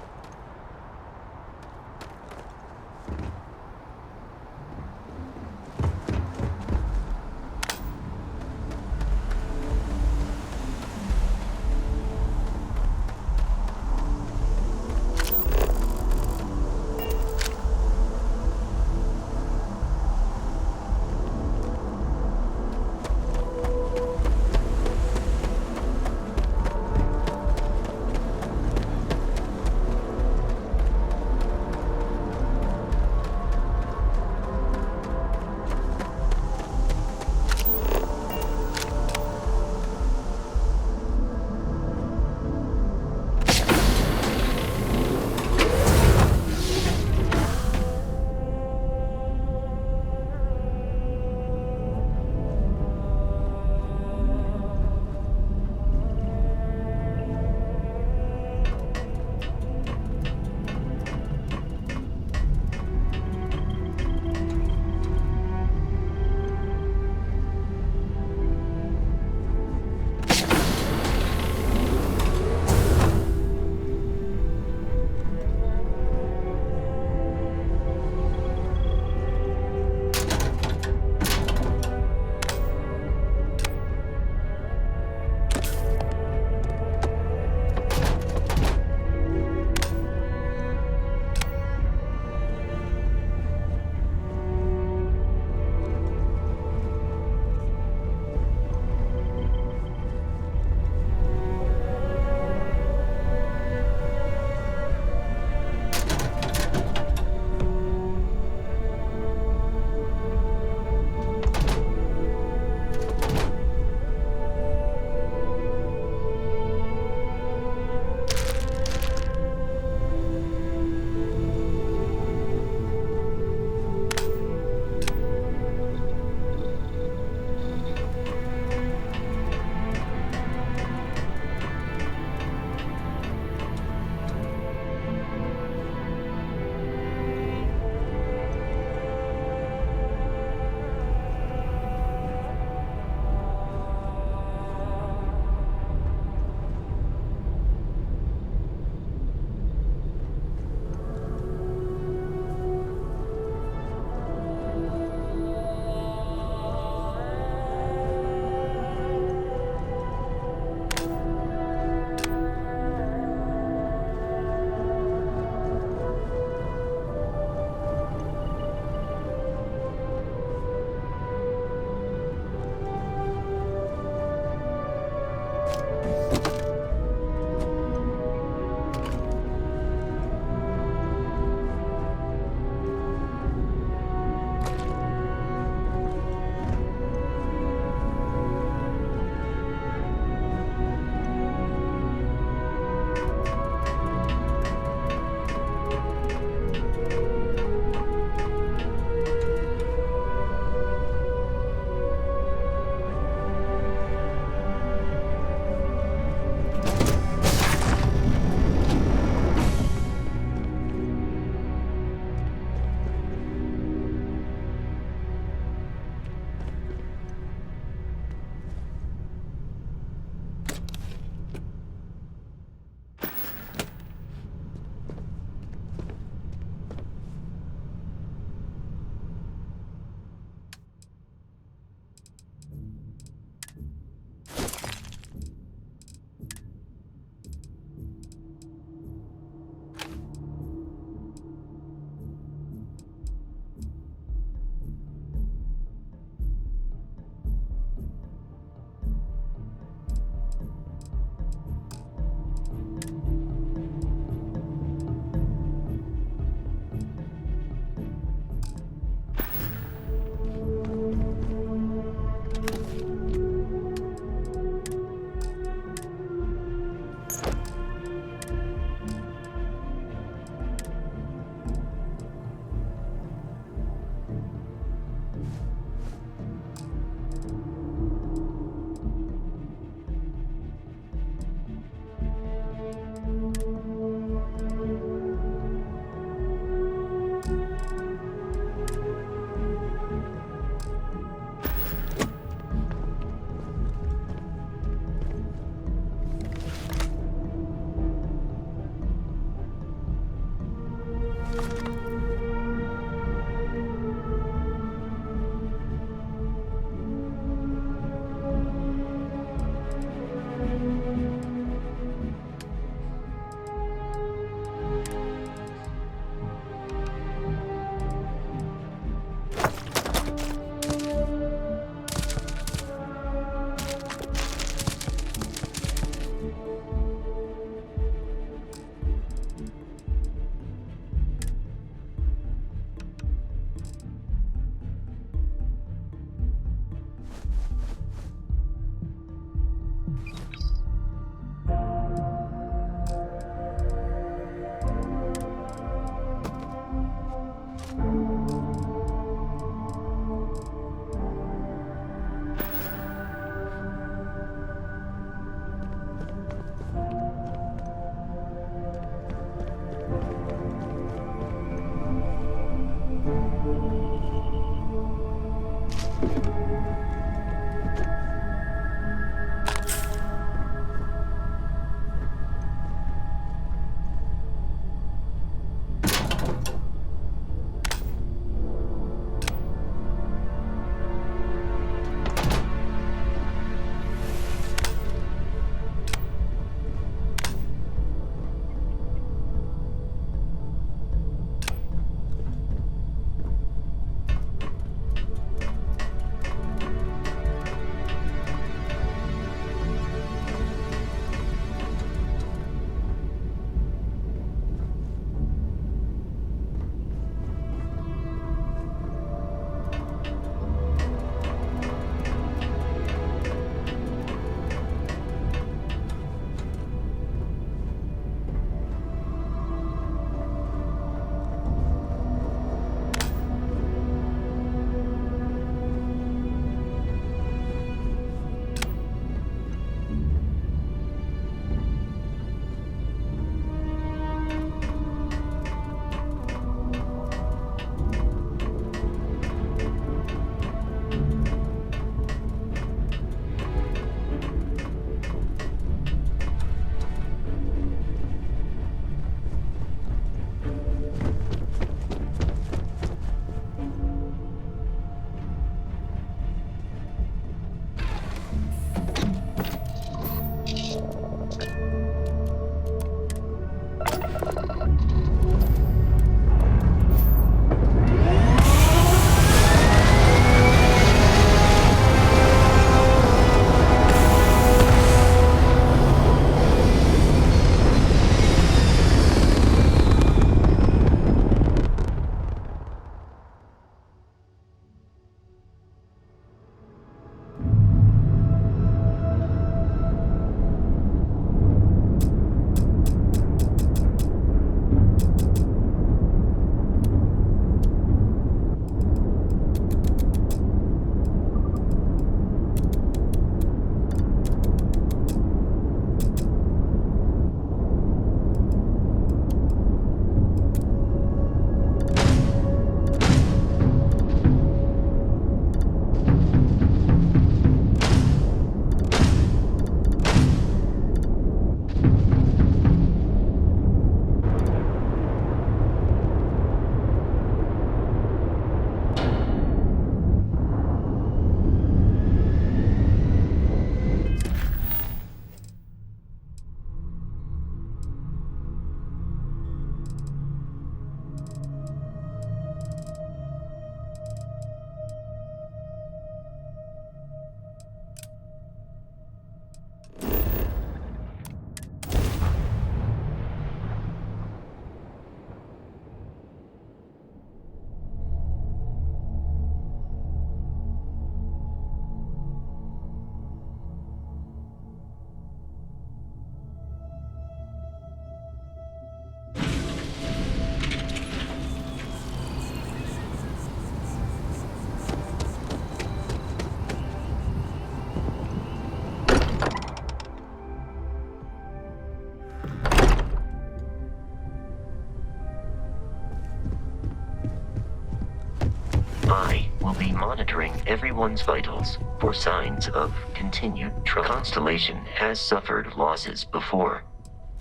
I will be monitoring everyone's vitals for signs of continued trouble. Constellation has suffered losses before.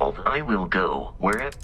Although I will go wherever.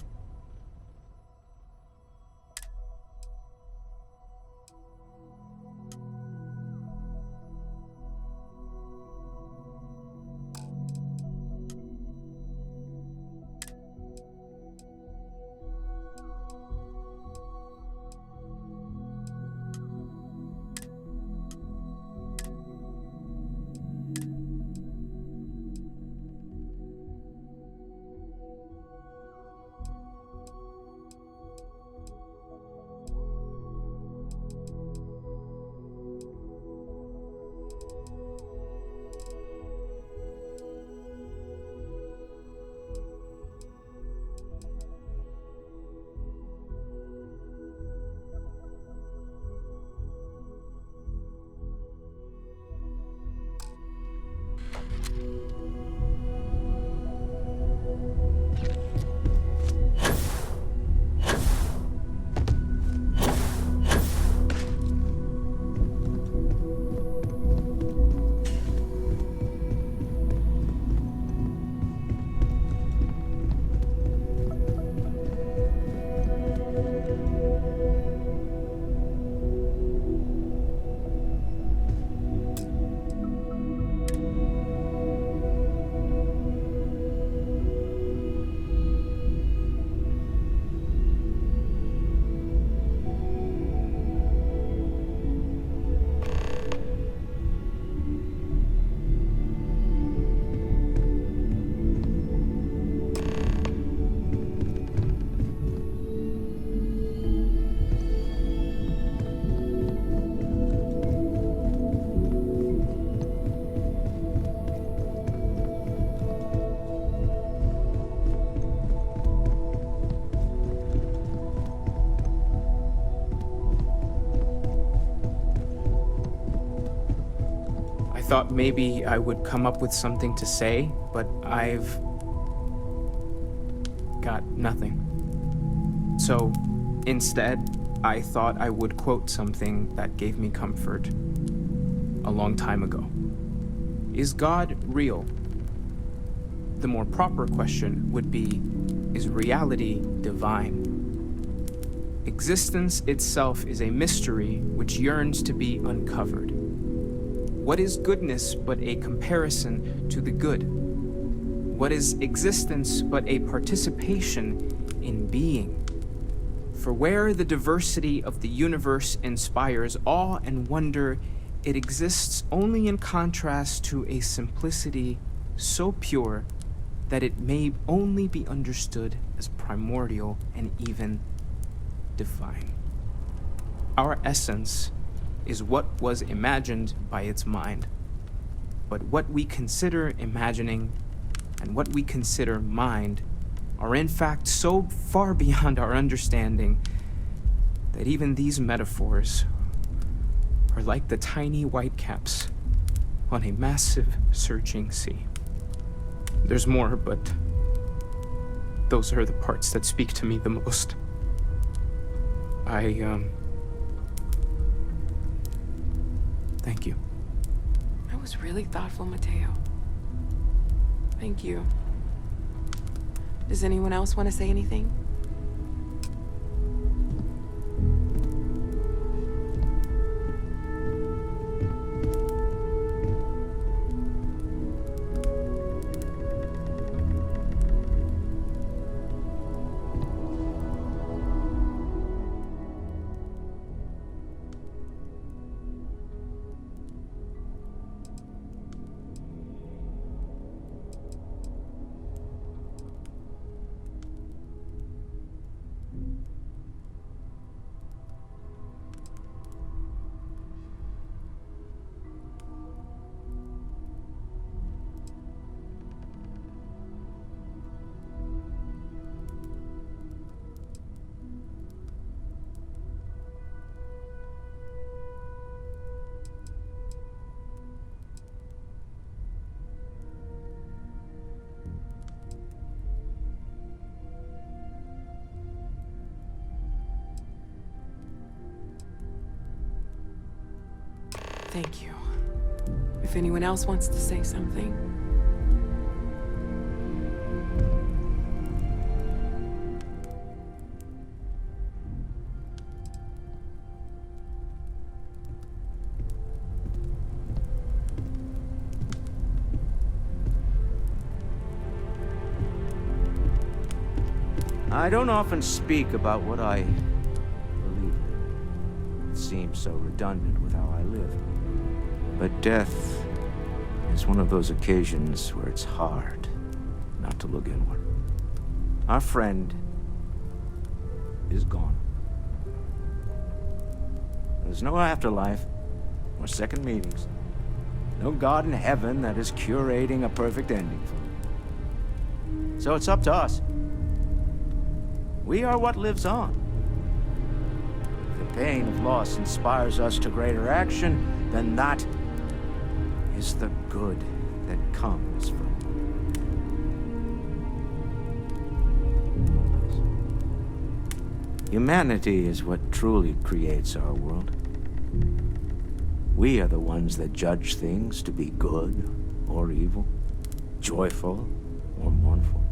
thought maybe I would come up with something to say, but I've got nothing. So instead, I thought I would quote something that gave me comfort a long time ago. Is God real? The more proper question would be, is reality divine? Existence itself is a mystery which yearns to be uncovered. What is goodness but a comparison to the good? What is existence but a participation in being? For where the diversity of the universe inspires awe and wonder, it exists only in contrast to a simplicity so pure that it may only be understood as primordial and even divine. Our essence is what was imagined by its mind, but what we consider imagining and what we consider mind are in fact so far beyond our understanding that even these metaphors are like the tiny whitecaps on a massive surging sea. There's more, but those are the parts that speak to me the most. Thank you. That was really thoughtful, Mateo. Thank you. Does anyone else want to say anything? Thank you. If anyone else wants to say something. I don't often speak about what I believe in. It seems so redundant with how I live. But death is one of those occasions where it's hard not to look inward. Our friend is gone. There's no afterlife, or second meetings. No God in heaven that is curating a perfect ending for it. So it's up to us. We are what lives on. If the pain of loss inspires us to greater action, then that is the good that comes from it. Humanity is what truly creates our world. We are the ones that judge things to be good or evil, joyful or mournful.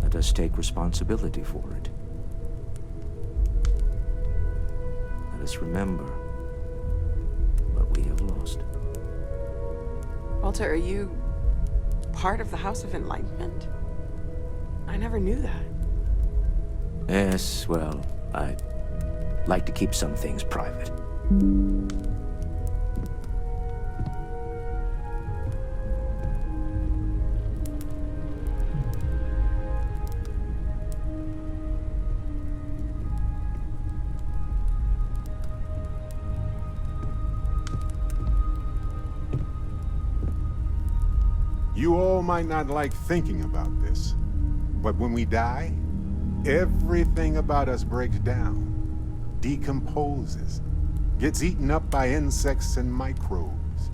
Let us take responsibility for it. Let us remember what we have lost. Walter, are you part of the House of Enlightenment? I never knew that. Yes, well, I like to keep some things private. You all might not like thinking about this, but when we die, everything about us breaks down, decomposes, gets eaten up by insects and microbes.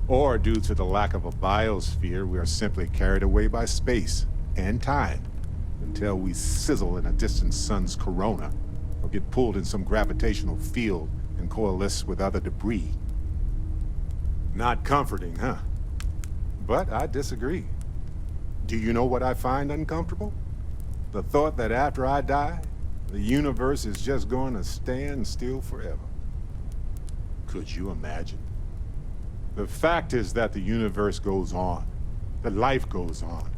Or due to the lack of a biosphere, we are simply carried away by space and time until we sizzle in a distant sun's corona or get pulled in some gravitational field and coalesce with other debris. Not comforting, huh? But I disagree. Do you know what I find uncomfortable? The thought that after I die, the universe is just going to stand still forever. Could you imagine? The fact is that the universe goes on, that life goes on,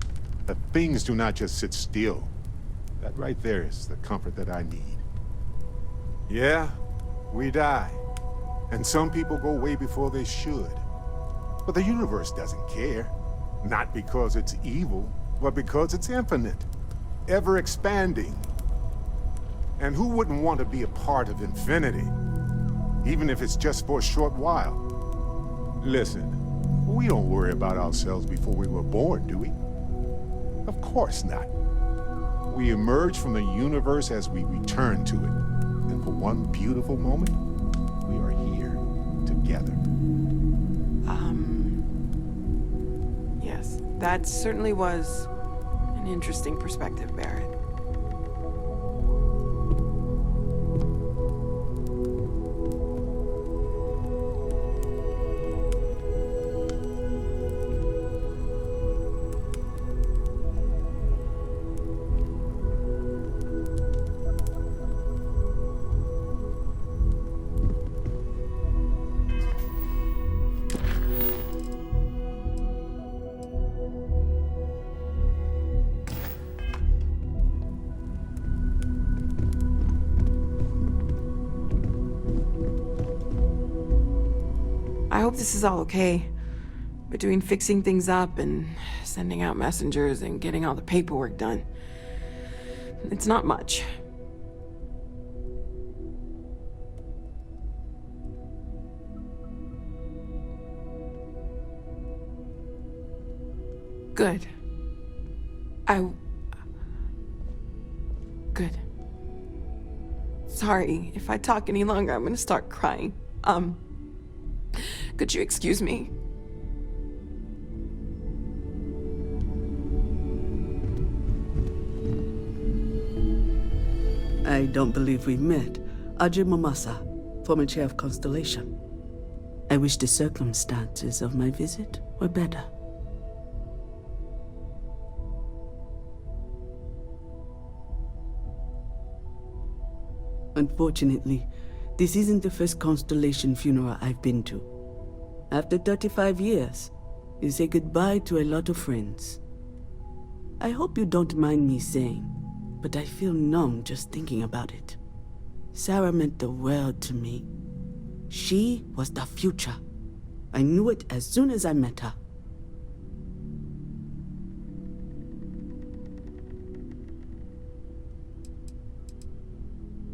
that things do not just sit still. That right there is the comfort that I need. Yeah, we die, and some people go way before they should. But the universe doesn't care. Not because it's evil, but because it's infinite, ever expanding. And who wouldn't want to be a part of infinity, even if it's just for a short while? Listen, we don't worry about ourselves before we were born, do we? Of course not. We emerge from the universe as we return to it. And for one beautiful moment, we are here together. Yes, that certainly was an interesting perspective, Barrett. I hope this is all okay. Between fixing things up and sending out messengers and getting all the paperwork done. It's not much. Good. Good. Sorry, if I talk any longer, I'm gonna start crying. Could you excuse me? I don't believe we've met. Ajay Mamasa, former chair of Constellation. I wish the circumstances of my visit were better. Unfortunately, this isn't the first Constellation funeral I've been to. After 35 years, you say goodbye to a lot of friends. I hope you don't mind me saying, but I feel numb just thinking about it. Sarah meant the world to me. She was the future. I knew it as soon as I met her.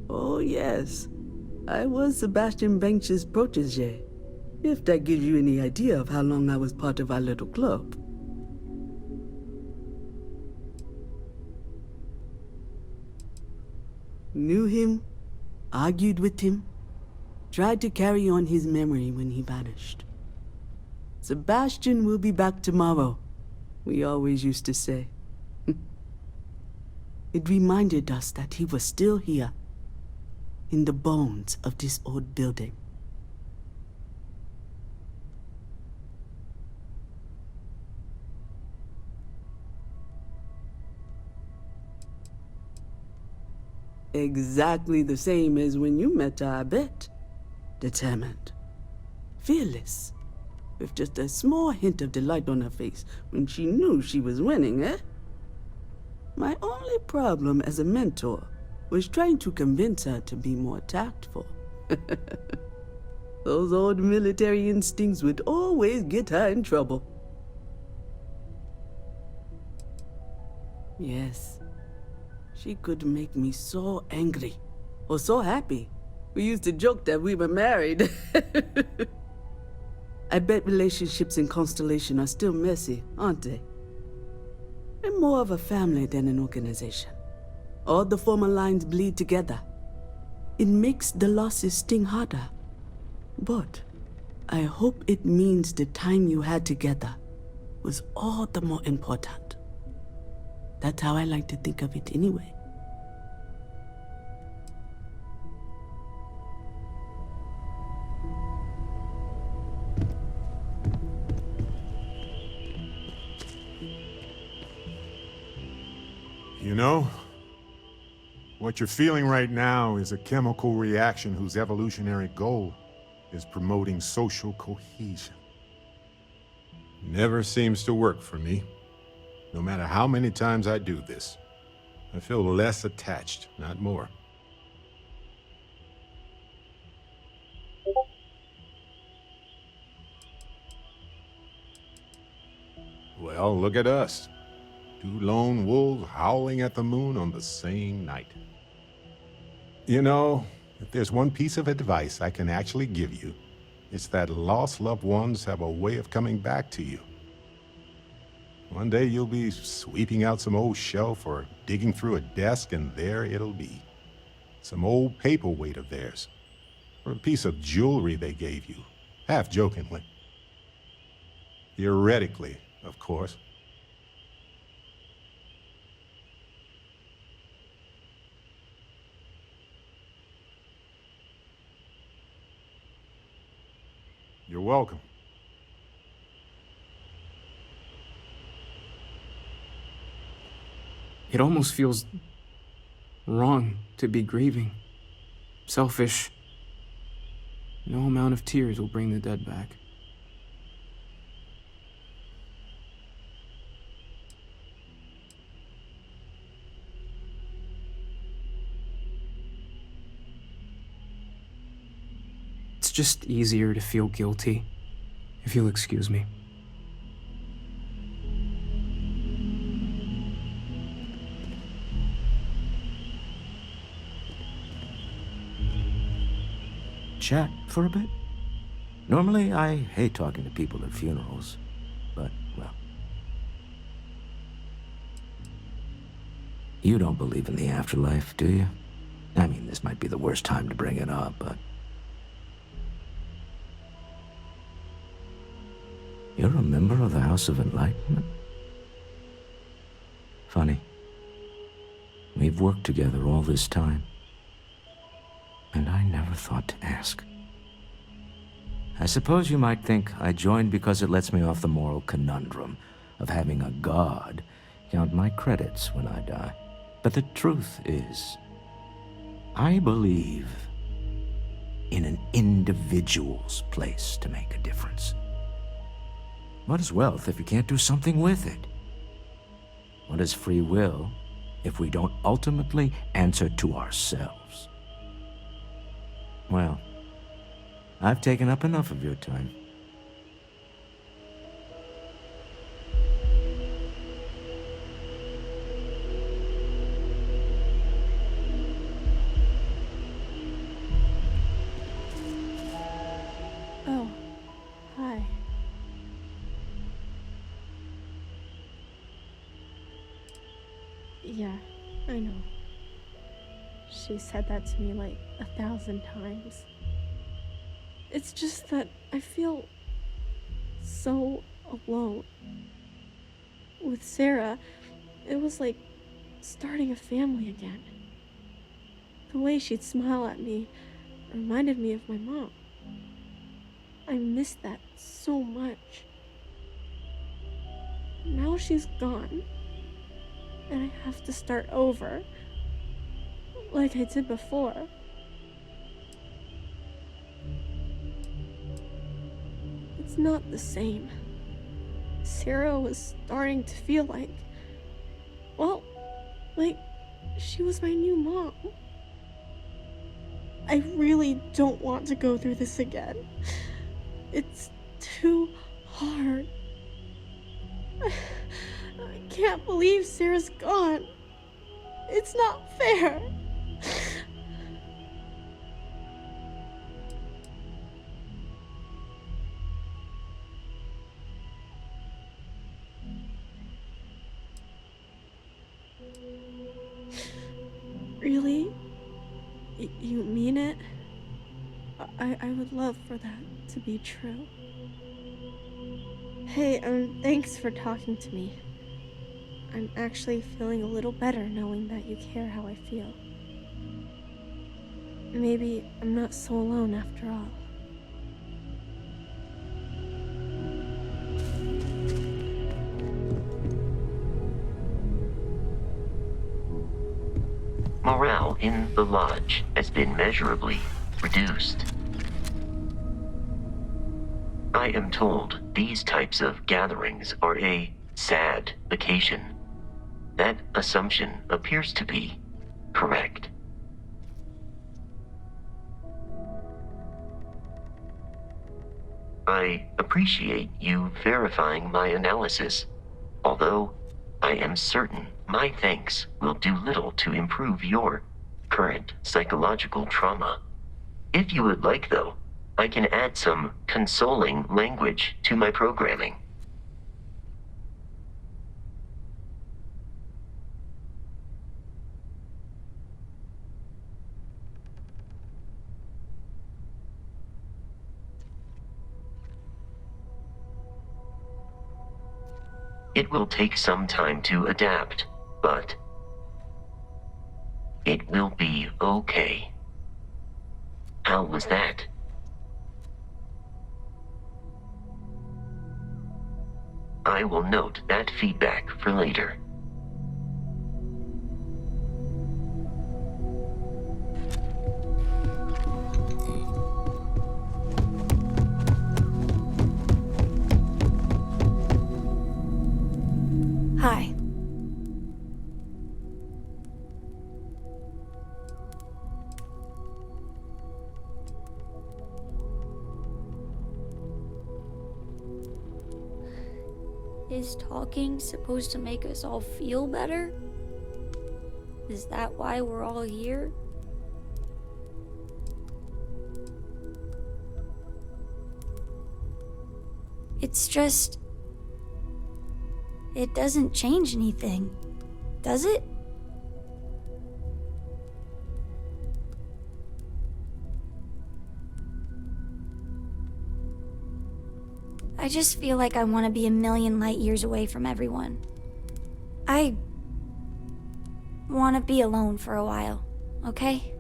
Oh yes, I was Sebastian Banks's protege. If that gives you any idea of how long I was part of our little club. Knew him, argued with him, tried to carry on his memory when he vanished. Sebastian will be back tomorrow, we always used to say. It reminded us that he was still here, in the bones of this old building. Exactly the same as when you met her, I bet. Determined. Fearless. With just a small hint of delight on her face when she knew she was winning, eh? My only problem as a mentor was trying to convince her to be more tactful. Those old military instincts would always get her in trouble. Yes. She could make me so angry, or so happy. We used to joke that we were married. I bet relationships in Constellation are still messy, aren't they? They're more of a family than an organization. All the former lines bleed together. It makes the losses sting harder. But I hope it means the time you had together was all the more important. That's how I like to think of it anyway. You know, what you're feeling right now is a chemical reaction whose evolutionary goal is promoting social cohesion. Never seems to work for me. No matter how many times I do this, I feel less attached, not more. Well, look at us. Two lone wolves howling at the moon on the same night. You know, if there's one piece of advice I can actually give you, it's that lost loved ones have a way of coming back to you. One day you'll be sweeping out some old shelf or digging through a desk, and there it'll be. Some old paperweight of theirs, or a piece of jewelry they gave you, half jokingly. Theoretically, of course. You're welcome. It almost feels wrong to be grieving. Selfish. No amount of tears will bring the dead back. It's just easier to feel guilty, if you'll excuse me. Chat for a bit? Normally, I hate talking to people at funerals, but, well... You don't believe in the afterlife, do you? I mean, this might be the worst time to bring it up, but... You're a member of the House of Enlightenment? Funny. We've worked together all this time. And I never thought to ask. I suppose you might think I joined because it lets me off the moral conundrum of having a god count my credits when I die. But the truth is, I believe in an individual's place to make a difference. What is wealth if you can't do something with it? What is free will if we don't ultimately answer to ourselves? Well, I've taken up enough of your time. Oh, hi. Yeah, I know. She said that to me like 1,000 times. It's just that I feel so alone. With Sarah, it was like starting a family again. The way she'd smile at me reminded me of my mom. I missed that so much. Now she's gone, and I have to start over, like I did before. It's not the same. Sarah was starting to feel like, well, like she was my new mom. I really don't want to go through this again. It's too hard. I can't believe Sarah's gone. It's not fair. Really? You mean it? I would love for that to be true. Hey, thanks for talking to me. I'm actually feeling a little better knowing that you care how I feel. Maybe I'm not so alone after all. Morale in the lodge has been measurably reduced. I am told these types of gatherings are a sad occasion. That assumption appears to be correct. I appreciate you verifying my analysis, although I am certain my thanks will do little to improve your current psychological trauma. If you would like, though, I can add some consoling language to my programming. It will take some time to adapt, but it will be okay. How was that? I will note that feedback for later. Hi. Is talking supposed to make us all feel better? Is that why we're all here? It's just... it doesn't change anything, does it? I just feel like I want to be a million light years away from everyone. I want to be alone for a while, okay?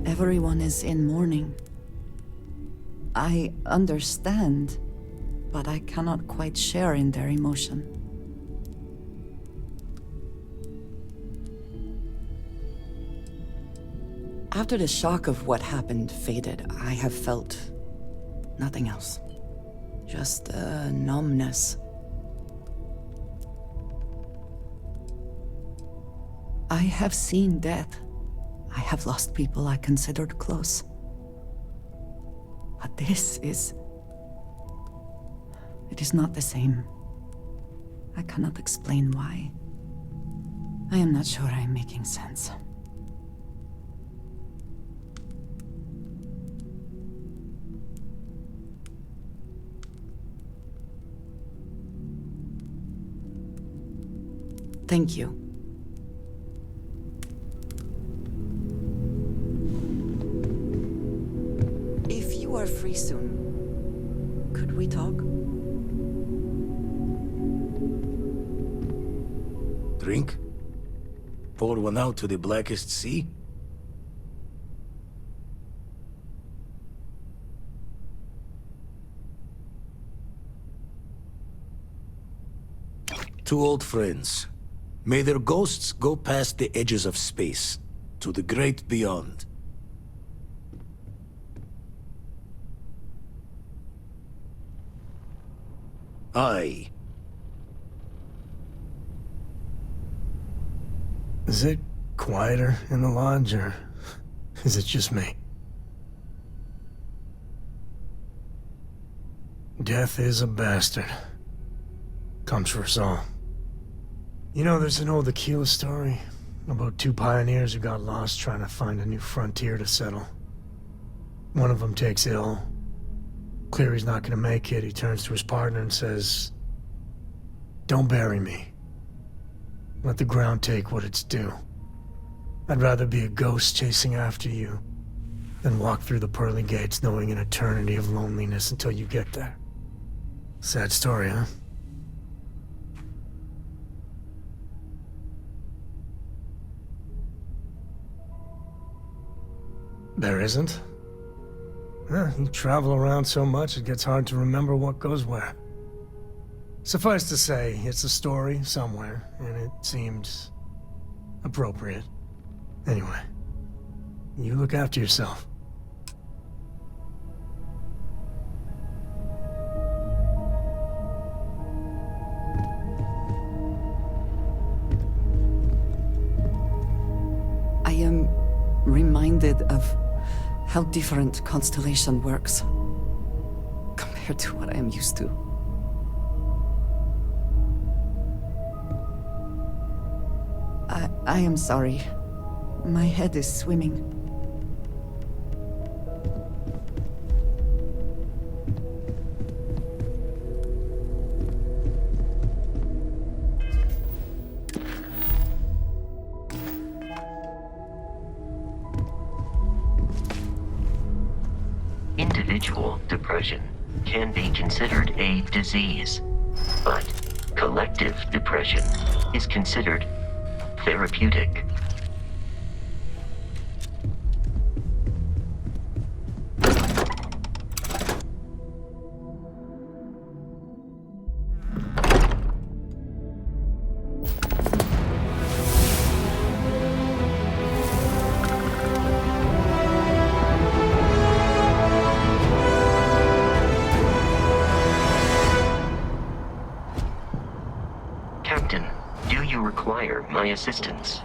Everyone is in mourning. I understand, but I cannot quite share in their emotion. After the shock of what happened faded, I have felt nothing else. Just a numbness. I have seen death. I have lost people I considered close. But this is... it is not the same. I cannot explain why. I am not sure I am making sense. Thank you. If you are free soon, could we talk? Drink? Pour one out to the blackest sea? Two old friends. May their ghosts go past the edges of space, to the great beyond. Aye. Is it quieter in the lodge, or is it just me? Death is a bastard. Comes for us all. You know, there's an old Aquila story about two pioneers who got lost trying to find a new frontier to settle. One of them takes ill. Clear he's not gonna make it, he turns to his partner and says, "Don't bury me. Let the ground take what it's due. I'd rather be a ghost chasing after you than walk through the pearly gates knowing an eternity of loneliness until you get there." Sad story, huh? There isn't? You travel around so much it gets hard to remember what goes where. Suffice to say, it's a story somewhere, and it seemed appropriate. Anyway, you look after yourself. I am reminded of how different Constellation works compared to what I am used to. I am sorry. My head is swimming. Individual depression can be considered a disease, but collective depression is considered therapeutic. Captain, do you require my assistance?